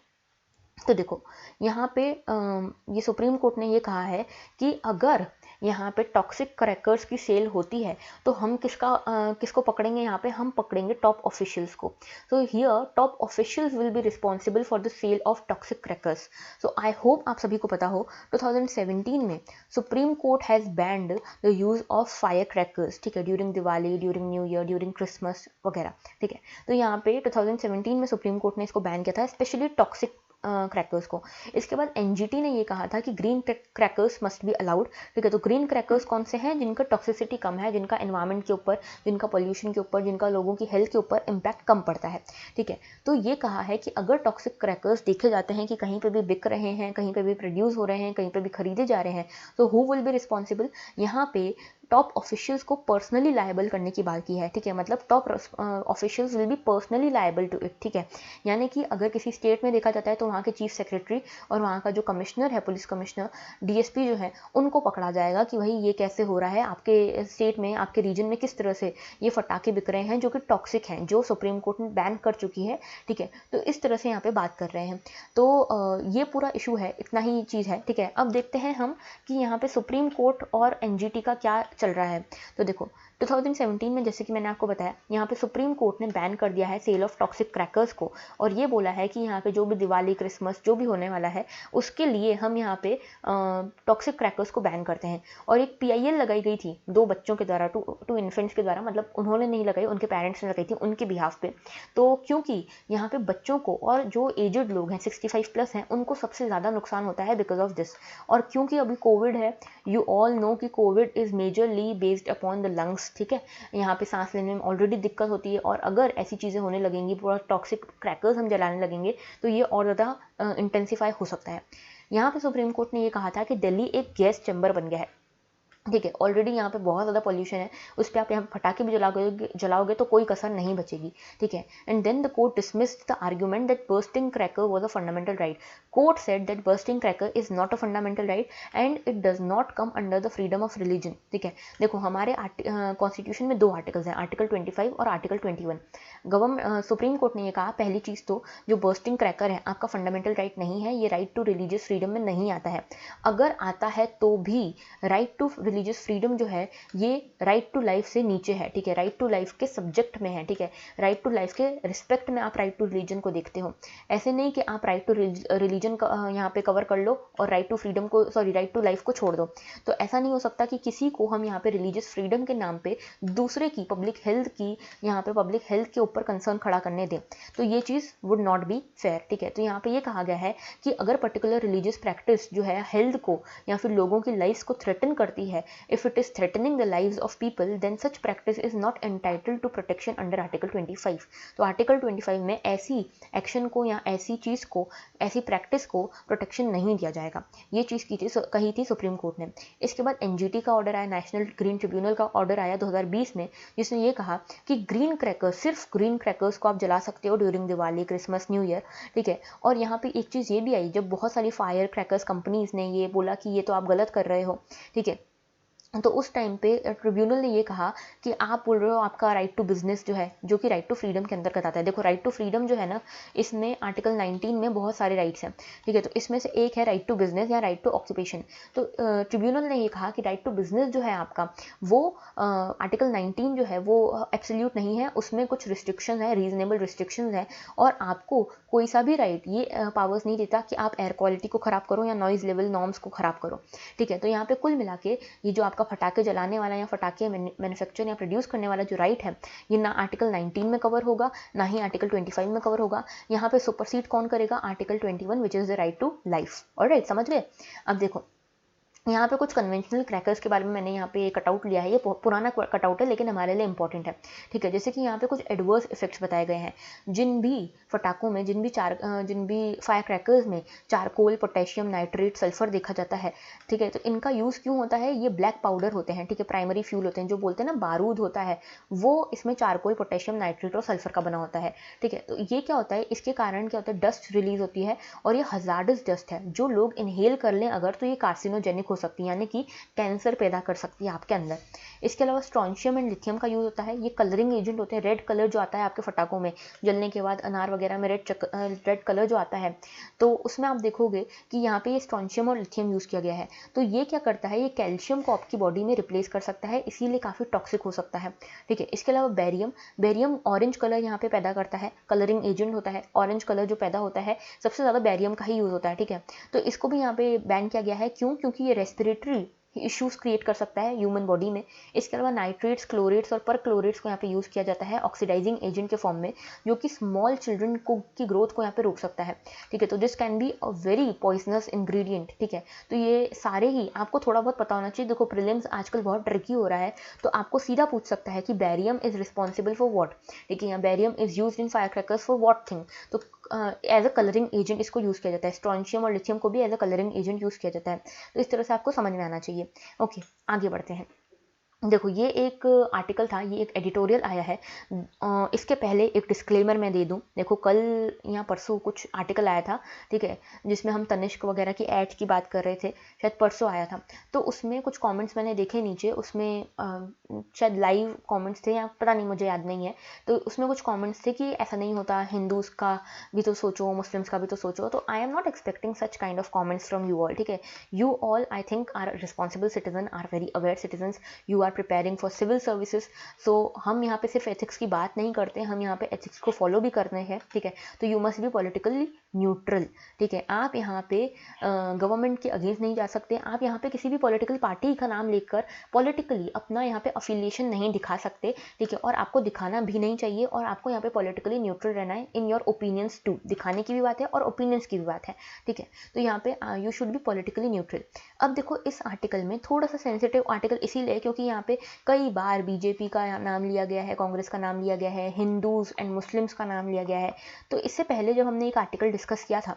तो देखो यहाँ पे ये सुप्रीम कोर्ट ने ये कहा है कि अगर यहाँ पे टॉक्सिक क्रैकर्स की सेल होती है तो हम किसको पकड़ेंगे, यहाँ पे हम पकड़ेंगे टॉप ऑफिशियल्स को। तो here top officials will be responsible for the sale of toxic crackers. So I hope आप सभी को पता हो 2017 में Supreme Court has banned the use of fire crackers, ठीक है, during Diwali, during New Year, during Christmas वगैरह, ठीक है। तो यहाँ पे 2017 में सुप्रीम कोर्ट ने इसको बैन किया था, स्पेशली टॉक्सिक क्रैकर्स को। इसके बाद एनजीटी ने ये कहा था कि green crackers must be allowed, ठीक है। तो ग्रीन क्रैकर्स कौन से हैं, जिनका टॉक्सिसिटी कम है, जिनका एनवायरनमेंट के ऊपर, जिनका पोल्यूशन के ऊपर, जिनका लोगों की हेल्थ के ऊपर इम्पैक्ट कम पड़ता है, ठीक है। तो ये कहा है कि अगर टॉक्सिक क्रैकर्स देखे जाते हैं कि कहीं पे भी बिक रहे हैं, कहीं पे भी प्रोड्यूस हो रहे हैं, कहीं पे भी खरीदे जा रहे हैं, तो हु विल बी रिस्पॉन्सिबल, यहाँ पे टॉप ऑफिशियल्स को पर्सनली लायबल करने की बात की है, ठीक है। मतलब top officials will be personally liable to it, ठीक है। यानी कि अगर किसी स्टेट में देखा जाता है तो वहाँ के चीफ सेक्रेटरी और वहाँ का जो कमिश्नर है, पुलिस कमिश्नर, डीएसपी जो है, उनको पकड़ा जाएगा कि भाई ये कैसे हो रहा है, आपके स्टेट में, आपके रीजन में किस तरह से ये फटाके बिक रहे हैं जो कि टॉक्सिक हैं, जो सुप्रीम कोर्ट ने बैन कर चुकी है, ठीक है। तो इस तरह से यहाँ पे बात कर रहे हैं। तो ये पूरा इशू है, इतना ही चीज़ है, ठीक है। अब देखते हैं हम कि यहाँ पे सुप्रीम कोर्ट और एनजीटी का क्या चल रहा है। तो देखो 2017 में, जैसे कि मैंने आपको बताया, यहाँ पे सुप्रीम कोर्ट ने बैन कर दिया है सेल ऑफ टॉक्सिक क्रैकर्स को, और ये बोला है कि यहाँ पे जो भी दिवाली, क्रिसमस जो भी होने वाला है उसके लिए हम यहाँ पे टॉक्सिक क्रैकर्स को बैन करते हैं। और एक पीआईएल लगाई गई थी 2 बच्चों के द्वारा, टू इन्फेंट्स के द्वारा, मतलब उन्होंने नहीं लगाई, उनके पेरेंट्स ने लगाई थी उनके बिहाफ पे। तो क्योंकि यहाँ पे बच्चों को और जो एजड लोग हैं 65+ हैं, उनको सबसे ज़्यादा नुकसान होता है बिकॉज ऑफ दिस। और क्योंकि अभी कोविड है, यू ऑल नो कि Covid is majorly based upon the lungs, ठीक है। यहाँ पे सांस लेने में ऑलरेडी दिक्कत होती है, और अगर ऐसी चीज़ें होने लगेंगी, पूरा टॉक्सिक क्रैकर्स हम जलाने लगेंगे, तो ये और ज़्यादा इंटेंसिफाई हो सकता है। यहाँ पे सुप्रीम कोर्ट ने ये कहा था कि दिल्ली एक गैस चैम्बर बन गया है, ठीक है। ऑलरेडी यहाँ पे बहुत ज़्यादा पॉल्यूशन है, उस पर आप यहाँ पटाखे भी जलाओगे तो कोई कसर नहीं बचेगी, ठीक है। And then the court dismissed the argument that bursting cracker was a fundamental right. Court said that bursting cracker is not a fundamental right and it does not come under the freedom of religion, ठीक है। देखो हमारे constitution में 2 articles हैं, article 25 और article 21। Supreme court ने ये कहा, पहली चीज़ तो जो बर्स्टिंग क्रैकर है आपका फंडामेंटल राइट नहीं है, ये राइट टू रिलीजियस फ्रीडम में नहीं आता है। अगर आता है तो भी राइट टू रिलीजियस फ्रीडम जो है ये राइट टू लाइफ से नीचे है, ठीक है, राइट टू लाइफ के सब्जेक्ट में है, ठीक है, राइट टू लाइफ के रिस्पेक्ट में आप राइट टू रिलीजन को देखते हो। ऐसे नहीं कि आप राइट टू रिलीजन यहाँ पे कवर कर लो और राइट टू फ्रीडम को, सॉरी, राइट टू लाइफ को छोड़ दो। तो ऐसा नहीं हो सकता कि किसी को हम यहाँ पे रिलीजियस फ्रीडम के नाम पे दूसरे की पब्लिक हेल्थ की, यहाँ पे पब्लिक हेल्थ के ऊपर कंसर्न खड़ा करने दें, तो ये चीज़ वुड नॉट बी फेयर, ठीक है। तो यहाँ पे ये कहा गया है कि अगर पर्टिकुलर रिलीजियस प्रैक्टिस जो है हेल्थ को या फिर लोगों की लाइफ को थ्रेटन करती है, if it is threatening the lives of people, then such practice is not entitled to protection under article 25। तो आर्टिकल 25 में ऐसी एक्शन को या ऐसी चीज़ को, ऐसी प्रैक्टिस को प्रोटेक्शन नहीं दिया जाएगा। ये चीज़ कही थी सुप्रीम कोर्ट ने। इसके बाद एनजीटी का ऑर्डर आया, नेशनल ग्रीन ट्रिब्यूनल का ऑर्डर आया 2020 में, जिसने ये कहा कि ग्रीन क्रैकर्स, सिर्फ ग्रीन क्रैकर्स को आप जला सकते हो during Diwali, Christmas, new year, ठीक है। और यहाँ पे एक चीज़ ये भी आई, जब बहुत सारी फायर क्रैकर्स कंपनीज ने ये बोला कि ये तो आप गलत कर रहे हो, ठीक है, तो उस टाइम पे ट्रिब्यूनल ने ये कहा कि आप बोल रहे हो आपका राइट टू बिजनेस जो है, जो कि राइट टू फ्रीडम के अंदर आता है। देखो, राइट टू फ्रीडम जो है ना, इसमें आर्टिकल 19 में बहुत सारे राइट्स हैं, ठीक है। तो इसमें से एक है राइट टू बिजनेस या राइट टू ऑक्यूपेशन। तो ट्रिब्यूनल ने ये कहा कि राइट टू बिजनेस जो है आपका, वो आर्टिकल 19 जो है वो एब्सोल्यूट नहीं है, उसमें कुछ रिस्ट्रिक्शन है, रीजनेबल रिस्ट्रिक्शन है, और आपको कोई सा भी राइट ये पावर्स नहीं देता कि आप एयर क्वालिटी को ख़राब करो या नॉइज़ लेवल नॉर्म्स को ख़राब करो, ठीक है। तो यहाँ पे कुल मिला के ये जो आपका फटाके जलाने वाला या फटाके मैन्युफैक्चर या प्रोड्यूस करने वाला जो राइट है, ये ना आर्टिकल 19 में कवर होगा, ना ही आर्टिकल 25 में कवर होगा। यहाँ पे सुपरसीड कौन करेगा? Article 21, which is the right to life. Alright, समझ गए? अब देखो, यहाँ पे कुछ कन्वेंशनल क्रैकर्स के बारे में मैंने यहाँ पे कटआउट लिया है, ये पुराना कटआउट है लेकिन हमारे लिए इंपॉर्टेंट है, ठीक है। जैसे कि यहाँ पे कुछ एडवर्स इफेक्ट्स बताए गए हैं। जिन भी फटाकों में, जिन भी फायर क्रैकर्स में चारकोल, पोटेशियम नाइट्रेट, सल्फर देखा जाता है, ठीक है, तो इनका यूज़ क्यों होता है? ये ब्लैक पाउडर होते हैं, ठीक है, प्राइमरी फ्यूल होते हैं, जो बोलते हैं ना बारूद होता है, वो इसमें चारकोल, पोटेशियम नाइट्रेट और सल्फर का बना होता है, ठीक है। तो ये क्या होता है, इसके कारण क्या होता है, डस्ट रिलीज होती है, और ये हजार्डस डस्ट है, जो लोग इनहेल कर लें अगर, तो ये कार्सिनोजेनिक हो सकती है, यानी कि कैंसर पैदा कर सकती है आपके अंदर। इसके अलावा स्ट्रॉन्शियम एंड लिथियम का यूज होता है, ये कलरिंग एजेंट होते हैं। रेड कलर जो आता है आपके फटाकों में जलने के बाद, अनार वगैरह में रेड कलर जो आता है, तो उसमें आप देखोगे कि यहाँ पे ये स्ट्रॉन्शियम और लिथियम यूज किया गया है। तो ये क्या करता है, ये कैल्शियम को आपकी बॉडी में रिप्लेस कर सकता है, इसीलिए काफी टॉक्सिक हो सकता है, ठीक है। इसके अलावा बैरियम ऑरेंज कलर यहाँ पे पैदा करता है, कलरिंग एजेंट होता है। ऑरेंज कलर जो पैदा होता है, सबसे ज्यादा बैरियम का ही यूज होता है, ठीक है। तो इसको भी यहाँ पे बैन किया गया है। क्यों? क्योंकि ये रेस्पिरेटरी इश्यूज क्रिएट कर सकता है ह्यूमन बॉडी में। इसके अलावा नाइट्रेट्स, क्लोरेट्स और पर क्लोरेट्स को यहाँ पे यूज किया जाता है ऑक्सीडाइजिंग एजेंट के फॉर्म में, जो कि स्मॉल चिल्ड्रन को की ग्रोथ को यहाँ पे रोक सकता है, ठीक है। तो this can be a very poisonous ingredient, ठीक है। तो ये सारे ही आपको थोड़ा बहुत पता होना चाहिए। देखो, प्रीलिम्स आजकल बहुत ट्रिकी हो रहा है, तो आपको सीधा पूछ सकता है कि barium is responsible for what, ठीक है, या barium is used in fire crackers for what thing. तो एज अ कलरिंग एजेंट इसको यूज़ किया जाता है। स्ट्रॉन्शियम और लिथियम को भी as a colouring agent use किया जाता है। तो इस तरह से आपको समझ में आना चाहिए। ओके, आगे बढ़ते हैं। देखो, ये एक आर्टिकल था, ये एक एडिटोरियल आया है। इसके पहले एक डिस्क्लेमर मैं दे दूं। देखो, कल या परसों कुछ आर्टिकल आया था, ठीक है, जिसमें हम तनिष्क वगैरह की एड की बात कर रहे थे, शायद परसों आया था। तो उसमें कुछ कमेंट्स मैंने देखे नीचे, उसमें शायद लाइव कमेंट्स थे या पता नहीं, मुझे याद नहीं है। तो उसमें कुछ कमेंट्स थे कि ऐसा नहीं होता, हिंदूज का भी तो सोचो, मुस्लिम्स का भी तो सोचो। तो I am not expecting such kind of comments from you all, ठीक है। You all, I think, are responsible citizen, are very aware citizen, you are preparing for civil services. So हम यहाँ पे सिर्फ एथिक्स की बात नहीं करते, हम यहाँ पे एथिक्स को फॉलो भी करते हैं, ठीक है। तो you must be politically neutral, ठीक है। आप यहाँ पे गवर्नमेंट के अगेंस्ट नहीं जा सकते, आप यहाँ पे किसी भी पॉलिटिकल पार्टी का नाम लेकर पॉलिटिकली अपना यहाँ पे अफिलिएशन नहीं दिखा सकते, ठीक है, और आपको दिखाना भी नहीं चाहिए, और आपको यहाँ पे पॉलिटिकली न्यूट्रल रहना है इन योर ओपिनियंस टू। दिखाने की भी बात है और ओपिनियंस की भी बात है, ठीक है। तो यहाँ पे you should be politically neutral. अब देखो, इस आर्टिकल में थोड़ा सा सेंसिटिव आर्टिकल इसीलिए क्योंकि यहाँ पे कई बार बीजेपी का नाम लिया गया है, कांग्रेस का नाम लिया गया है, हिंदूज एंड मुस्लिम्स का नाम लिया गया है। तो इससे पहले जब हमने एक आर्टिकल डिस्कस किया था,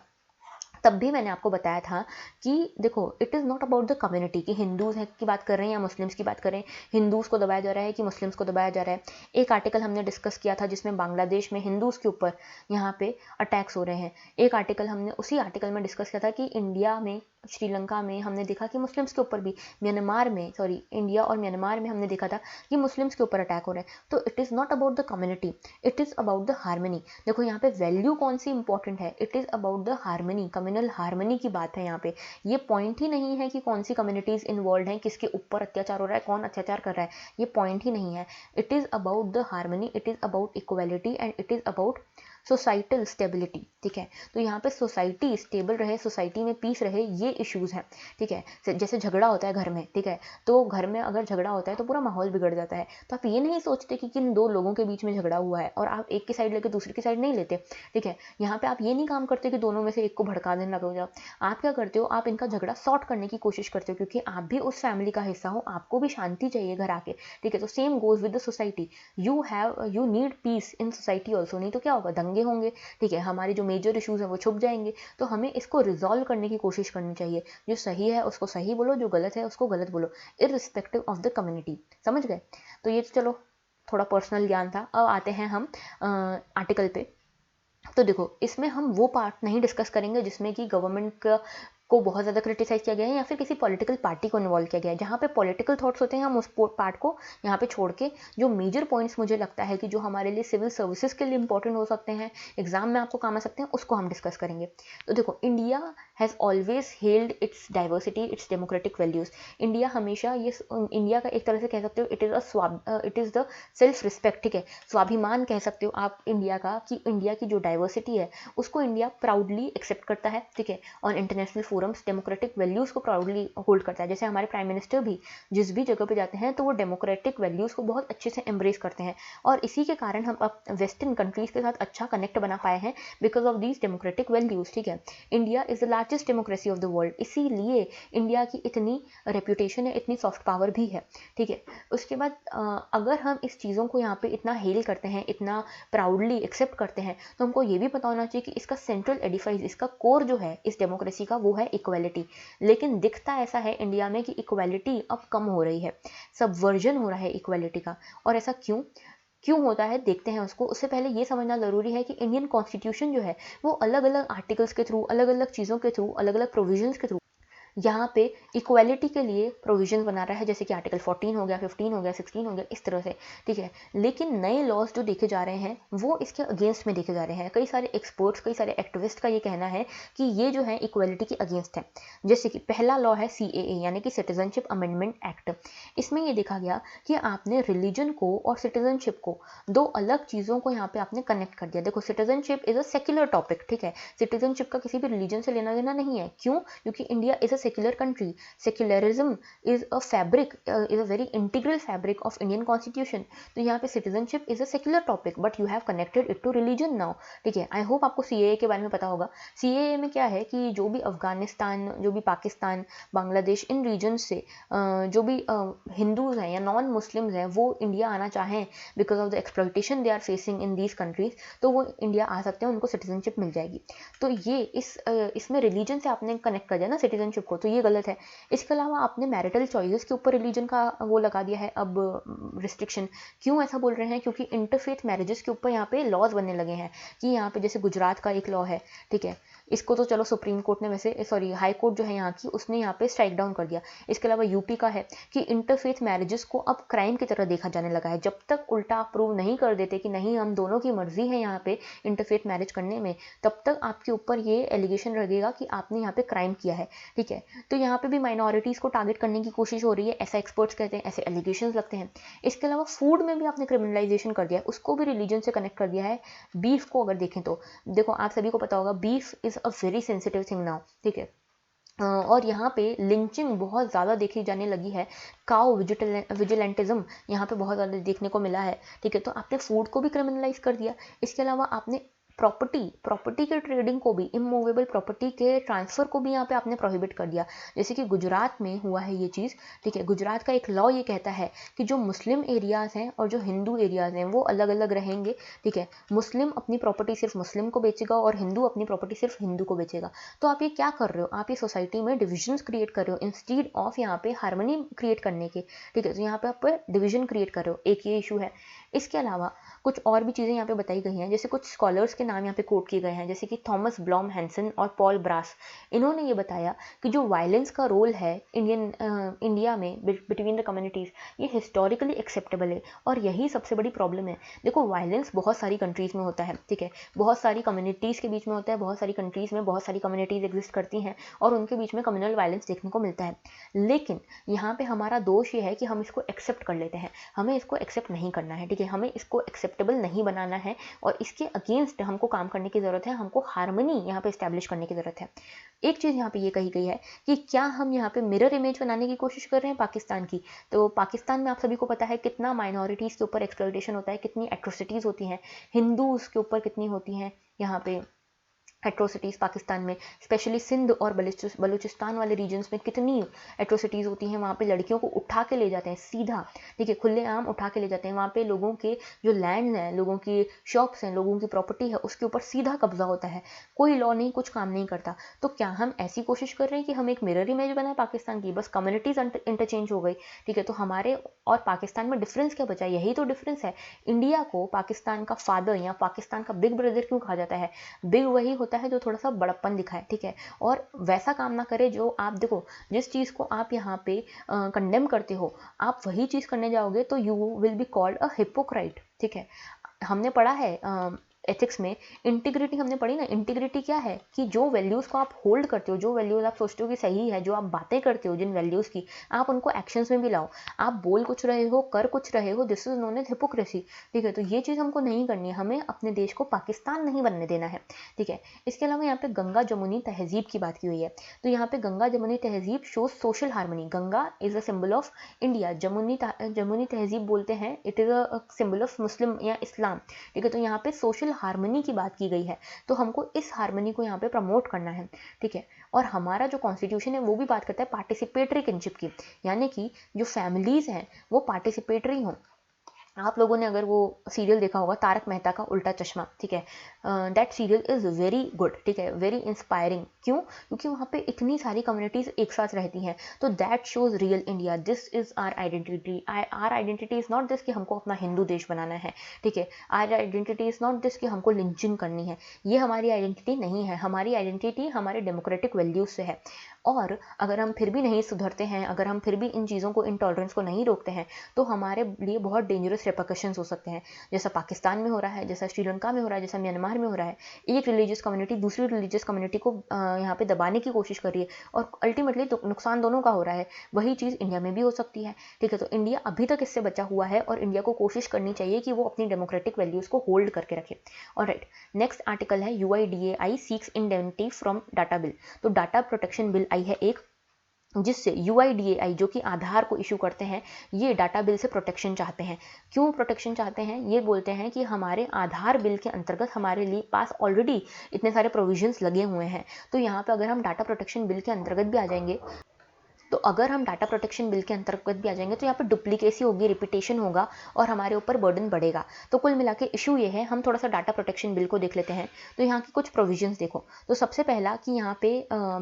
तब भी मैंने आपको बताया था कि देखो, it is not about the community कि हिंदूज की बात कर रहे हैं या मुस्लिम्स की बात कर रहे हैं, हिंदूज को दबाया जा रहा है कि मुस्लिम्स को दबाया जा रहा है। एक आर्टिकल हमने डिस्कस किया था जिसमें बांग्लादेश में हिंदूज के ऊपर यहाँ पे अटैक्स हो रहे हैं। एक आर्टिकल हमने उसी आर्टिकल में डिस्कस किया था कि इंडिया में श्रीलंका में हमने देखा कि मुस्लिम्स के ऊपर भी, इंडिया और म्यांमार में हमने देखा था कि मुस्लिम्स के ऊपर अटैक हो रहे हैं। तो it is not about the community, it is about the harmony. देखो यहाँ पे वैल्यू कौन सी इंपॉर्टेंट है, it is about the harmony, communal harmony की बात है यहाँ पे। ये पॉइंट ही नहीं है कि कौन सी कम्युनिटीज़ इन्वॉल्व हैं, किसके ऊपर अत्याचार हो रहा है, कौन अत्याचार कर रहा है, ये पॉइंट ही नहीं है। It is about the harmony, it is about equality and it is about societal stability. ठीक है, तो यहाँ पे सोसाइटी स्टेबल रहे, सोसाइटी में पीस रहे, ये इश्यूज़ हैं। ठीक है, जैसे झगड़ा होता है घर में, ठीक है, तो घर में अगर झगड़ा होता है तो पूरा माहौल बिगड़ जाता है। तो आप ये नहीं सोचते कि किन दो लोगों के बीच में झगड़ा हुआ है और आप एक की साइड लेके दूसरे की साइड नहीं लेते। ठीक है, यहाँ पे आप ये नहीं काम करते कि दोनों में से एक को भड़का देने लग जाओ। आप क्या करते हो, आप इनका झगड़ा सॉर्ट करने की कोशिश करते हो, क्योंकि आप भी उस फैमिली का हिस्सा हो, आपको भी शांति चाहिए घर आके। ठीक है, तो same goes with the society, you need piece in society also, नहीं तो क्या होगा, दंगे होंगे। ठीक है, हमारे जो मेजर इश्यूज हैं वो छुप जाएंगे। तो हमें इसको रिजॉल्व करने की कोशिश करनी चाहिए। जो सही है उसको सही बोलो, जो गलत है उसको गलत बोलो, इररिस्पेक्टिव ऑफ द कम्युनिटी। समझ गए? तो ये तो चलो थोड़ा पर्सनल ज्ञान था। अब आते हैं हम आर्टिकल पे। तो देखो, इसमें हम वो पार्ट नहीं डिस्कस करेंगे जिसमें कि गवर्नमेंट को बहुत ज़्यादा क्रिटिसाइज किया गया है या फिर किसी पॉलिटिकल पार्टी को इन्वॉल्व किया गया है। जहाँ पे पॉलिटिकल थॉट्स होते हैं हम उस पार्ट को यहाँ पे छोड़ के जो मेजर पॉइंट्स मुझे लगता है कि जो हमारे लिए सिविल सर्विसेज के लिए इंपॉर्टेंट हो सकते हैं, एग्जाम में आपको काम आ सकते हैं, उसको हम डिस्कस करेंगे। तो देखो, India has always held it's diversity, it's democratic values. India हमेशा ये, इंडिया का एक तरह से कह सकते हो it is the self respect. ठीक है, स्वाभिमान कह सकते हो आप इंडिया का, कि इंडिया की जो डाइवर्सिटी है उसको इंडिया प्राउडली एक्सेप्ट करता है। ठीक है, और इंटरनेशनल फोरम्स डेमोक्रेटिक वैल्यूज़ को प्राउडली होल्ड करता है। जैसे हमारे प्राइम मिनिस्टर भी जिस भी जगह पे जाते हैं तो वो डेमोक्रेटिक वैल्यूज़ को बहुत अच्छे से एम्ब्रेस करते हैं, और इसी के कारण हम अब वेस्टर्न कंट्रीज़ के साथ अच्छा कनेक्ट बना पाए हैं because of these democratic values. ठीक है, India is the largest democracy of the world, इसीलिए इंडिया की इतनी रेपुटेशन है, इतनी सॉफ्ट पावर भी है। ठीक है, उसके बाद अगर हम इस चीज़ों को यहाँ पे इतना हेल करते हैं, इतना प्राउडली एक्सेप्ट करते हैं, तो हमको ये भी पता होना चाहिए कि इसका सेंट्रल एडिफाइस, इसका कोर जो है इस डेमोक्रेसी का, वो है इक्वालिटी। लेकिन दिखता ऐसा है इंडिया में कि इक्वालिटी अब कम हो रही है, सबवर्जन हो रहा है इक्वालिटी का। और ऐसा क्यों होता है, देखते हैं उसको। उससे पहले ये समझना ज़रूरी है कि इंडियन कॉन्स्टिट्यूशन जो है वो अलग अलग आर्टिकल्स के थ्रू, अलग अलग चीज़ों के थ्रू, अलग अलग प्रोविजंस के थ्रू यहाँ पे इक्वालिटी के लिए प्रोविजन बना रहा है, जैसे कि आर्टिकल 14 हो गया, 15 हो गया, 16 हो गया, इस तरह से। ठीक है, लेकिन नए लॉज जो देखे जा रहे हैं वो इसके अगेंस्ट में देखे जा रहे हैं। कई सारे एक्सपर्ट्स, कई सारे एक्टिविस्ट का ये कहना है कि ये जो है इक्वालिटी के अगेंस्ट है। जैसे कि पहला लॉ है CAA यानी कि सिटीजनशिप अमेंडमेंट एक्ट। इसमें ये देखा गया कि आपने रिलीजन को और सिटीजनशिप को, दो अलग चीज़ों को यहाँ पे आपने कनेक्ट कर दिया। देखो, citizenship is a secular topic. ठीक है, सिटीजनशिप का किसी भी रिलीजन से लेना देना नहीं है। क्यों? क्योंकि India is a secular country. Secularism is a fabric, is a very integral fabric of Indian Constitution. तो यहाँ पे citizenship is a secular topic, but you have connected it to religion now. ठीक है, आई होप आपको CAA के बारे में पता होगा। CAA में क्या है कि जो भी अफगानिस्तान, जो भी पाकिस्तान, बांग्लादेश, इन रीजन से जो भी हिंदूज हैं या नॉन मुस्लिम्स हैं वो इंडिया आना चाहें because of the exploitation they are facing in these countries, तो वो इंडिया आ सकते हैं, उनको सिटीजनशिप मिल जाएगी। तो ये इसमें रिलीजन से आपने कनेक्ट कर दिया ना सिटीजनशिप को, तो ये गलत है। इसके अलावा आपने मैरिटल चॉइसेस के ऊपर रिलीजन का वो लगा दिया है अब रिस्ट्रिक्शन। क्यों ऐसा बोल रहे हैं? क्योंकि इंटरफेथ मैरिजेस के ऊपर यहाँ पे लॉज बनने लगे हैं कि यहाँ पे जैसे गुजरात का एक लॉ है। ठीक है, इसको तो चलो सुप्रीम कोर्ट ने वैसे, सॉरी हाई कोर्ट जो है यहाँ की, उसने यहाँ पे स्ट्राइक डाउन कर दिया। इसके अलावा यूपी का है कि इंटरफेथ मैरिजेस को अब क्राइम की तरह देखा जाने लगा है। जब तक उल्टा प्रूव नहीं कर देते कि नहीं हम दोनों की मर्जी है यहाँ पे इंटरफेथ मैरिज करने में, तब तक आपके ऊपर ये एलिगेशन लगेगा कि आपने यहाँ पे क्राइम किया है। ठीक है, तो यहाँ पे भी माइनॉरिटीज़ को टारगेट करने की कोशिश हो रही है, ऐसा एक्सपर्ट्स कहते हैं, ऐसे एलिगेशंस लगते हैं। इसके अलावा फूड में भी आपने क्रिमिनलाइजेशन कर दिया है, उसको भी रिलीजन से कनेक्ट कर दिया है। बीफ को अगर देखें तो देखो, आप सभी को पता होगा beef is a very sensitive thing now. ठीक है, और यहाँ पे लिंचिंग बहुत ज़्यादा देखी जाने लगी है, काउ विजिलेंटिज्म यहाँ पे बहुत ज़्यादा देखने को मिला है। ठीक है, तो आपने फूड को भी क्रिमिनलाइज कर दिया। इसके अलावा आपने प्रॉपर्टी के ट्रेडिंग को भी, इमूवेबल प्रॉपर्टी के ट्रांसफ़र को भी यहाँ पे आपने प्रोहिबिट कर दिया, जैसे कि गुजरात में हुआ है ये चीज़। ठीक है, गुजरात का एक लॉ ये कहता है कि जो मुस्लिम एरियाज़ हैं और जो हिंदू एरियाज़ हैं वो अलग अलग रहेंगे। ठीक है, मुस्लिम अपनी प्रॉपर्टी सिर्फ मुस्लिम को बेचेगा और हिंदू अपनी प्रॉपर्टी सिर्फ हिंदू को बेचेगा। तो आप ये क्या कर रहे हो? आप ये सोसाइटी में डिविजन्स क्रिएट कर रहे हो इंस्टीड ऑफ यहाँ पे हार्मनी क्रिएट करने के। ठीक है, तो यहाँ पे आप डिविजन क्रिएट कर रहे हो, एक ये इशू है। इसके अलावा कुछ और भी चीज़ें यहाँ पे बताई गई हैं, जैसे कुछ स्कॉलर्स के नाम यहाँ पे कोट किए गए हैं, जैसे कि थॉमस ब्लॉम हैंसन और पॉल ब्रास। इन्होंने ये बताया कि जो वायलेंस का रोल है इंडिया में बिटवीन द कम्युनिटीज़, ये हिस्टोरिकली एक्सेप्टेबल है और यही सबसे बड़ी प्रॉब्लम है। देखो, वायलेंस बहुत सारी कंट्रीज़ में होता है, ठीक है, बहुत सारी कम्युनिटीज़ के बीच में होता है, बहुत सारी कंट्रीज़ में बहुत सारी कम्युनिटीज़ एग्जिस्ट करती हैं और उनके बीच में कम्युनल वायलेंस देखने को मिलता है। लेकिन यहाँ पे हमारा दोष ये है कि हम इसको एक्सेप्ट कर लेते हैं। हमें इसको एक्सेप्ट नहीं करना है, ठीक है, हमें इसको एक्सेप्टेबल नहीं बनाना है और इसके अगेंस्ट हमको काम करने की ज़रूरत है। हमको हार्मनी यहाँ पे इस्टेब्लिश करने की ज़रूरत है। एक चीज़ यहाँ पे ये कही गई है कि क्या हम यहाँ पे मिरर इमेज बनाने की कोशिश कर रहे हैं पाकिस्तान की। तो पाकिस्तान में आप सभी को पता है कितना माइनॉरिटीज़ के ऊपर एक्सप्लॉइटेशन होता है, कितनी एट्रोसिटीज़ होती हैं, हिंदूज़ के ऊपर कितनी होती हैं यहाँ पे एट्रोसिटीज़ पाकिस्तान में, स्पेशली सिंध और बलूचिस्तान वाले रीजन्स में कितनी एट्रोसिटीज़ होती हैं। वहाँ पे लड़कियों को उठा के ले जाते हैं सीधा, ठीक है, खुलेआम उठा के ले जाते हैं। वहाँ पे लोगों के जो लैंड हैं, लोगों की शॉप्स हैं, लोगों की प्रॉपर्टी है, उसके ऊपर सीधा कब्जा होता है। कोई लॉ नहीं, कुछ काम नहीं करता। तो क्या हम ऐसी कोशिश कर रहे हैं कि हम एक मिरर इमेज बनाए पाकिस्तान की, बस कम्युनिटीज़ इंटरचेंज हो गई, ठीक है। तो हमारे और पाकिस्तान में डिफरेंस क्या बचा? यही तो डिफरेंस है। इंडिया को पाकिस्तान का फादर या पाकिस्तान का बिग ब्रदर क्यों कहा जाता है? बिग वही होता है जो थोड़ा सा बड़प्पन दिखाए, ठीक है, और वैसा काम ना करे जो आप देखो, जिस चीज़ को आप यहाँ पे कंडेम करते हो, आप वही चीज़ करने जाओगे तो you will be called a hypocrite, ठीक है। हमने पढ़ा है एथिक्स में इंटीग्रिटी, हमने पढ़ी ना। इंटीग्रिटी क्या है कि जो वैल्यूज़ को आप होल्ड करते हो, जो वैल्यूज़ आप सोचते हो कि सही है, जो आप बातें करते हो जिन वैल्यूज़ की, आप उनको एक्शंस में भी लाओ। आप बोल कुछ रहे हो, कर कुछ रहे हो, this is known as hypocrisy, ठीक है। तो ये चीज़ हमको नहीं करनी है, हमें अपने देश को पाकिस्तान नहीं बनने देना है, ठीक है। इसके अलावा यहाँ पे गंगा जमुनी तहजीब की बात की हुई है। तो यहाँ पे गंगा जमुनी तहजीब shows social harmony. Ganga is a symbol of India, जमुनी तहजीब बोलते हैं, it is a symbol of Muslim या इस्लाम, ठीक है। तो यहाँ पे सोशल हार्मनी की बात की गई है, तो हमको इस हार्मनी को यहाँ पे प्रमोट करना है, ठीक है। और हमारा जो कॉन्स्टिट्यूशन है वो भी बात करता है पार्टिसिपेटरी किनशिप की, यानी कि जो फैमिलीज हैं वो पार्टिसिपेटरी हों। आप लोगों ने अगर वो सीरियल देखा होगा तारक मेहता का उल्टा चश्मा, ठीक है, that serial is very good, ठीक है, वेरी इंस्पायरिंग। क्यों? क्योंकि वहाँ पे इतनी सारी कम्युनिटीज़ एक साथ रहती हैं। तो that shows real India, this is our identity. Our identity is not this कि हमको अपना हिंदू देश बनाना है, ठीक है। Our identity is not this कि हमको लिंचिंग करनी है। ये हमारी आइडेंटिटी नहीं है। हमारी आइडेंटिटी हमारे डेमोक्रेटिक वैल्यूज़ से है। और अगर हम फिर भी नहीं सुधरते हैं, अगर हम फिर भी इन चीज़ों को, इन टॉलरेंस को नहीं रोकते हैं, तो हमारे लिए बहुत डेंजरस रेपरकशंस हो सकते हैं, जैसा पाकिस्तान में हो रहा है, जैसा श्रीलंका में हो रहा है, जैसा म्यांमार में हो रहा है। एक रिलीजियस कम्युनिटी दूसरी रिलीजियस कम्युनिटी को यहाँ पे दबाने की कोशिश कर रही है और अल्टीमेटली तो नुकसान दोनों का हो रहा है। वही चीज़ इंडिया में भी हो सकती है, ठीक है। तो इंडिया अभी तक इससे बचा हुआ है और इंडिया को कोशिश करनी चाहिए कि वो अपनी डेमोक्रेटिक वैल्यूज़ को होल्ड करके रखे। ऑलराइट, नेक्स्ट आर्टिकल है UIDAI seeks indemnity from data bill. तो डाटा प्रोटेक्शन बिल आई है एक, जिससे UIDAI जो कि आधार को इशू करते हैं, ये डाटा बिल से प्रोटेक्शन चाहते हैं। क्यों प्रोटेक्शन चाहते हैं? ये बोलते हैं कि हमारे आधार बिल के अंतर्गत हमारे लिए पास ऑलरेडी इतने सारे प्रोविजंस लगे हुए हैं। तो यहाँ पे अगर हम डाटा प्रोटेक्शन बिल के अंतर्गत भी आ जाएंगे, तो अगर हम डाटा प्रोटेक्शन बिल के अंतर्गत भी आ जाएंगे तो यहाँ पर डुप्लीकेसी होगी, रिपीटेशन होगा और हमारे ऊपर बर्डन बढ़ेगा। तो कुल मिला के इशू ये है। हम थोड़ा सा डाटा प्रोटेक्शन बिल को देख लेते हैं। तो यहाँ की कुछ प्रोविजंस देखो। तो सबसे पहला कि यहाँ पे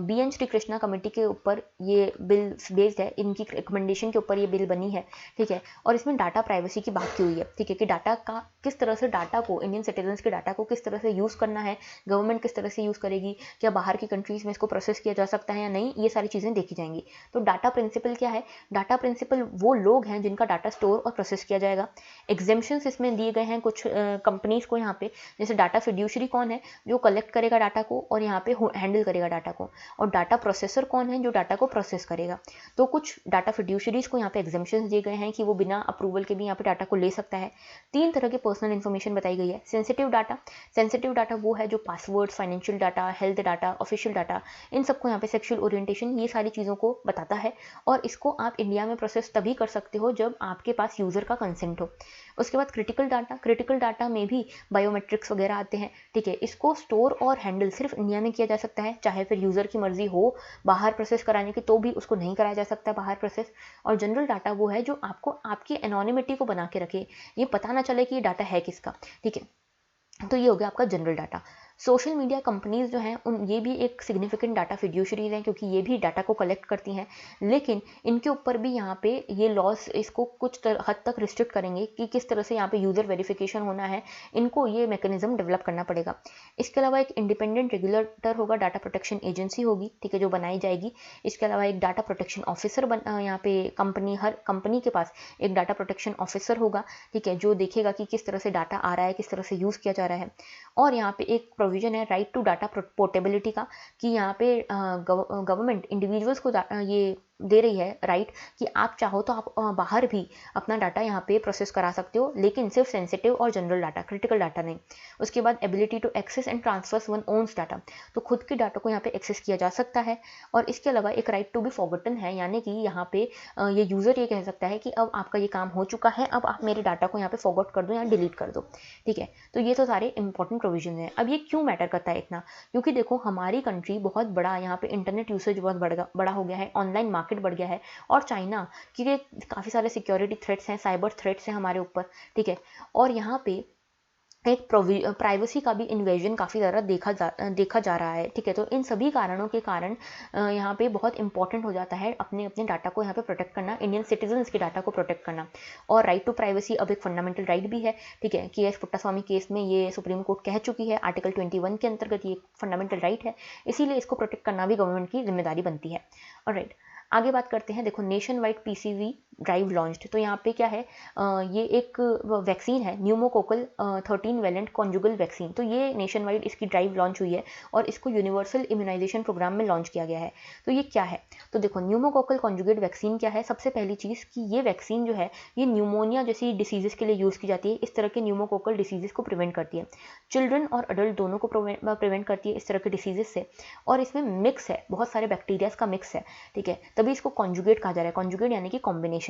BN श्री कृष्णा कमेटी के ऊपर ये बिल बेस्ड है, इनकी रिकमेंडेशन के ऊपर ये बिल बनी है, ठीक है। और इसमें डाटा प्राइवेसी की बात की हुई है, ठीक है, कि डाटा का किस तरह से, डाटा को, इंडियन सिटीजन के डाटा को किस तरह से यूज़ करना है, गवर्नमेंट किस तरह से यूज़ करेगी, क्या बाहर की कंट्रीज़ में इसको प्रोसेस किया जा सकता है या नहीं, ये सारी चीज़ें देखी जाएंगी। तो डाटा प्रिंसिपल क्या है? डाटा प्रिंसिपल वो लोग हैं जिनका डाटा स्टोर और प्रोसेस किया जाएगा। एग्जेम्पशंस इसमें दिए गए हैं कुछ कंपनीज को यहाँ पे, जैसे डाटा फिड्यूशरी कौन है, जो कलेक्ट करेगा डाटा को और यहाँ पे हैंडल करेगा डाटा को, और डाटा प्रोसेसर कौन है, जो डाटा को प्रोसेस करेगा। तो कुछ डाटा फिड्यूशरीज को यहाँ पे एग्जेम्पशंस दिए गए हैं कि वो बिना अप्रूवल के भी यहाँ पे डाटा को ले सकता है। 3 तरह के पर्सनल इन्फॉर्मेशन बताई गई है। सेंसिटिव डाटा वो है जो password, financial data, health data, official data, इन सबको यहाँ पे सेक्सुअल ओरिएंटेशन, ये सारी चीज़ों को बताता है। और इसको आप इंडिया में प्रोसेस तभी कर सकते हो जब आपके पास यूज़र का कंसेंट हो। उसके बाद क्रिटिकल डाटा में भी बायोमेट्रिक्स वगैरह आते हैं, ठीक है। इसको स्टोर और हैंडल सिर्फ इंडिया में किया जा सकता है, चाहे फिर यूज़र की मर्जी हो बाहर प्रोसेस कराने की, तो भी उसको नहीं कराया जा सकता बाहर प्रोसेस। और जनरल डाटा वो है जो आपको आपकी एनोनिमिटी को बना के रखे, ये पता ना चले कि ये डाटा है किसका, ठीक है। तो ये हो गया आपका general data. Social media companies जो हैं उन ये भी एक सिग्निफिकेंट डाटा फिड्यूशरीज हैं, क्योंकि ये भी डाटा को कलेक्ट करती हैं, लेकिन इनके ऊपर भी यहाँ पे ये लॉस इसको कुछ हद तक रिस्ट्रिक्ट करेंगे कि किस तरह से यहाँ पे यूज़र वेरिफिकेशन होना है, इनको ये मैकेनिज्म डेवलप करना पड़ेगा। इसके अलावा एक इंडिपेंडेंट रेगुलेटर होगा, डाटा प्रोटेक्शन एजेंसी होगी, ठीक है, जो बनाई जाएगी। इसके अलावा एक डाटा प्रोटेक्शन ऑफिसर यहाँ पे हर कंपनी के पास एक डाटा प्रोटेक्शन ऑफिसर होगा, ठीक है, जो देखेगा कि किस तरह से डाटा आ रहा है, किस तरह से यूज़ किया जा रहा है। और यहाँ पे एक प्रोविजन है राइट टू डाटा पोर्टेबिलिटी का, कि यहाँ पे गवर्नमेंट इंडिविजुअल्स को ये दे रही है राइट कि आप चाहो तो आप बाहर भी अपना डाटा यहाँ पे प्रोसेस करा सकते हो, लेकिन सिर्फ सेंसिटिव और जनरल डाटा, क्रिटिकल डाटा नहीं। उसके बाद ability to access and transfers one's ओन्स डाटा, तो खुद के डाटा को यहाँ पे एक्सेस किया जा सकता है। और इसके अलावा एक राइट टू बी फॉरगॉटन है, यानी कि यहाँ पे ये यूज़र ये कह सकता है कि अब आपका ये काम हो चुका है, अब आप मेरे डाटा को यहाँ पे फॉरगॉट कर दो या डिलीट कर दो, ठीक है। तो ये तो सारे इंपॉर्टेंट प्रोविजन हैं। अब ये क्यों मैटर करता है इतना, क्योंकि देखो हमारी कंट्री बहुत बड़ा, यहाँ पे इंटरनेट यूसेज बहुत बड़ा हो गया है, ऑनलाइन मार्केट बढ़ गया है, और चाइना के काफ़ी सारे सिक्योरिटी थ्रेट्स हैं, साइबर थ्रेट्स हैं हमारे ऊपर, ठीक है। और यहाँ पे एक प्राइवेसी का भी इन्वेजन काफ़ी ज़्यादा देखा जा रहा है, ठीक है। तो इन सभी कारणों के कारण यहाँ पे बहुत इंपॉर्टेंट हो जाता है अपने डाटा को यहाँ पे प्रोटेक्ट करना, इंडियन सिटीजन्स के डाटा को प्रोटेक्ट करना। और राइट टू प्राइवेसी अब एक फंडामेंटल राइट भी है, ठीक है। KS पुट्टास्वामी केस में ये सुप्रीम कोर्ट कह चुकी है, आर्टिकल 21 के अंतर्गत ये फंडामेंटल राइट है, इसीलिए इसको प्रोटेक्ट करना भी गवर्नमेंट की जिम्मेदारी बनती है। ऑलराइट, आगे बात करते हैं। देखो nation wide PCV drive launched, तो यहाँ पे क्या है, ये एक वैक्सीन है, न्यूमोकोकल 13 वैलेंट कॉन्जुगल वैक्सीन। तो ये नेशन वाइड इसकी ड्राइव लॉन्च हुई है और इसको यूनिवर्सल इम्यूनाइजेशन प्रोग्राम में लॉन्च किया गया है। तो ये क्या है, तो देखो न्यूमोकोकल कॉन्जुगेट वैक्सीन क्या है। सबसे पहली चीज़ कि ये वैक्सीन जो है ये न्यूमोनिया जैसी डिसीजेस के लिए यूज़ की जाती है, इस तरह के न्यूमोकोकल डिसीजेस को प्रिवेंट करती है, चिल्ड्रन और अडल्ट दोनों को प्रिवेंट करती है इस तरह के डिसीजेस से। और इसमें मिक्स है, बहुत सारे बैक्टीरियाज का मिक्स है, ठीक है, तभी इसको कॉन्जुगेट कहा जा रहा है। कॉन्जुगेट यानी कि कॉम्बिनेशन।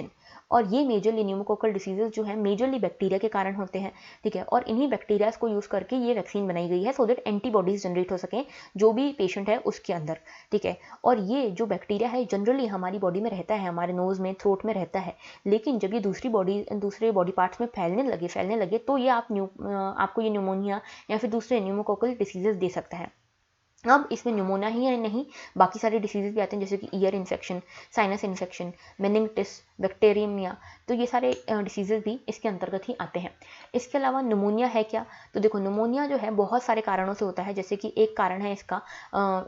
और ये मेजरली न्यूमोकोकल डिसीजेस जो है मेजरली बैक्टीरिया के कारण होते हैं, ठीक है। और इन्हीं बैक्टीरियाज को यूज़ करके ये वैक्सीन बनाई गई है, सो दैट एंटीबॉडीज जनरेट हो सकें जो भी पेशेंट है उसके अंदर, ठीक है। और ये जो बैक्टीरिया है जनरली हमारी बॉडी में रहता है, हमारे नोज़ में, थ्रोट में रहता है, लेकिन जब ये दूसरे बॉडी पार्ट्स में फैलने लगे तो ये आपको ये न्यूमोनिया या फिर दूसरे न्यूमोकोकल डिसीजेस दे सकता है। अब इसमें न्यूमोनिया ही नहीं, बाकी सारे डिसीजेज भी आते हैं, जैसे कि ear infection, sinus infection, meningitis, bacteraemia, तो ये सारे डिसीजेज भी इसके अंतर्गत ही आते हैं। इसके अलावा न्यूमोनिया है क्या, तो देखो न्यूमोनिया जो है बहुत सारे कारणों से होता है, जैसे कि एक कारण है इसका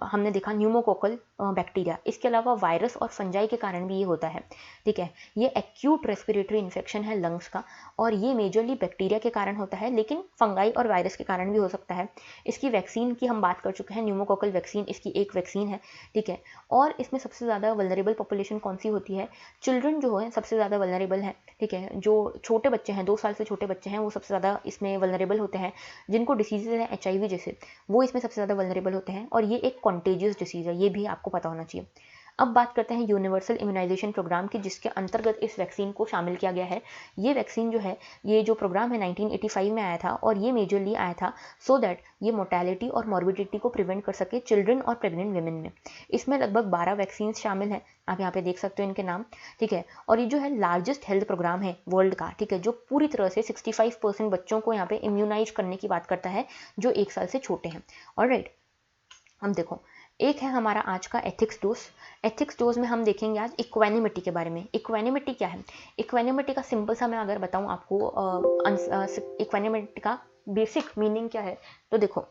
हमने देखा न्यूमोकोकल बैक्टीरिया, इसके अलावा वायरस और फंजाई के कारण भी ये होता है, ठीक है। ये एक्यूट रेस्पिरेटरी इन्फेक्शन है लंग्स का, और ये मेजरली बैक्टीरिया के कारण होता है, लेकिन फंगाई और वायरस के कारण भी हो सकता है। इसकी वैक्सीन की हम बात कर चुके हैं, न्यूमोकोकल वैक्सीन इसकी एक वैक्सीन है, ठीक है। और इसमें सबसे ज़्यादा वल्नरेबल पॉपुलेशन कौन सी होती है, चिल्ड्रन जो है सबसे ज़्यादा वल्नरेबल है, ठीक है। जो छोटे बच्चे हैं, 2 साल से छोटे बच्चे हैं, वो सबसे ज़्यादा इसमें वल्नरेबल होते हैं। जिनको डिसीजेज हैं HIV जैसे, वो इसमें सबसे ज़्यादा वल्नरेबल होते हैं, और ये एक कॉन्टेजियस डिसीज़ है, ये भी आपको पता होना चाहिए। अब बात करते हैं यूनिवर्सल इम्यूनाइजेशन प्रोग्राम की, जिसके अंतर्गत इस वैक्सीन को शामिल किया गया है। ये वैक्सीन जो है, ये जो प्रोग्राम है 1985 में आया था, और ये मेजरली आया था सो दैट ये मोर्टेलिटी और मॉर्बिडिटी को प्रिवेंट कर सके चिल्ड्रन और प्रेग्नेंट वुमेन में। इसमें लगभग 12 वैक्सीन शामिल हैं, आप यहाँ पे देख सकते हो इनके नाम, ठीक है। और ये जो है लार्जेस्ट हेल्थ प्रोग्राम है वर्ल्ड का, ठीक है, जो पूरी तरह से 65% बच्चों को यहाँ पे इम्यूनाइज करने की बात करता है जो 1 साल से छोटे हैं। ऑलराइट, हम देखो एक है हमारा आज का एथिक्स डोज। एथिक्स डोज में हम देखेंगे आज इक्वानिमिटी के बारे में। इक्वानिमिटी क्या है, इक्वानिमिटी का सिंपल सा मैं अगर बताऊं आपको, इक्वानिमिटी का बेसिक मीनिंग क्या है, तो देखो,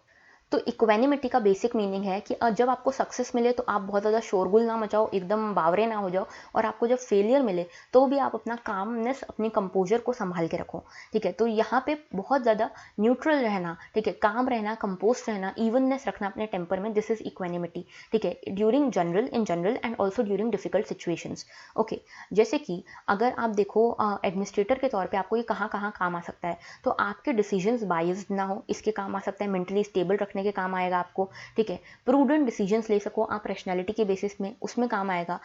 तो इक्वानिमिटी का बेसिक मीनिंग है कि जब आपको सक्सेस मिले तो आप बहुत ज़्यादा शोरगुल ना मचाओ, एकदम बावरे ना हो जाओ, और आपको जब फेलियर मिले तो भी आप अपना कामनेस, अपनी कंपोजर को संभाल के रखो, ठीक है। तो यहाँ पे बहुत ज़्यादा न्यूट्रल रहना, ठीक है, काम रहना, कंपोज रहना, इवननेस रखना अपने टेम्पर में, दिस इज इक्वानिमिटी, ठीक है, during in general and also during difficult situations. Okay, जैसे कि अगर आप देखो एडमिनिस्ट्रेटर के तौर पर आपको ये कहाँ काम आ सकता है, तो आपके डिसीजंस बायस्ड ना हो, इसके काम आ सकता है। मेंटली स्टेबल रखने के काम आएगा आपको, ठीक है। प्रूडेंट डिसीजंस ले सको आप रैशनैलिटी के बेसिस में, उसमें काम आएगा।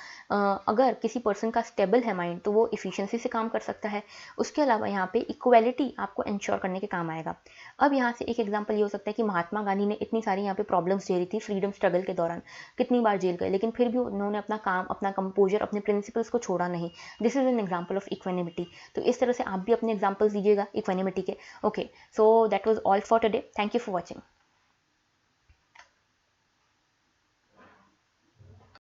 अगर किसी पर्सन का स्टेबल है माइंड तो वो इफिशिएंसी से काम कर सकता है। उसके अलावा यहाँ पे इक्वालिटी आपको इंश्योर करने के काम आएगा। अब यहाँ से एक एग्जांपल ये हो सकता है कि महात्मा गांधी ने इतनी सारी यहाँ पे प्रॉब्लम्स झेली थी फ्रीडम स्ट्रगल के दौरान, कितनी बार जेल गए, लेकिन फिर भी उन्होंने अपना काम, अपना कंपोजर, अपने प्रिंसिपल्स को छोड़ा नहीं। This is an example of equanimity. तो इस तरह से आप भी अपने एग्जाम्पल्स दीजिएगा इक्वानिमिटी के। Okay, so that was all for today. Thank you for watching.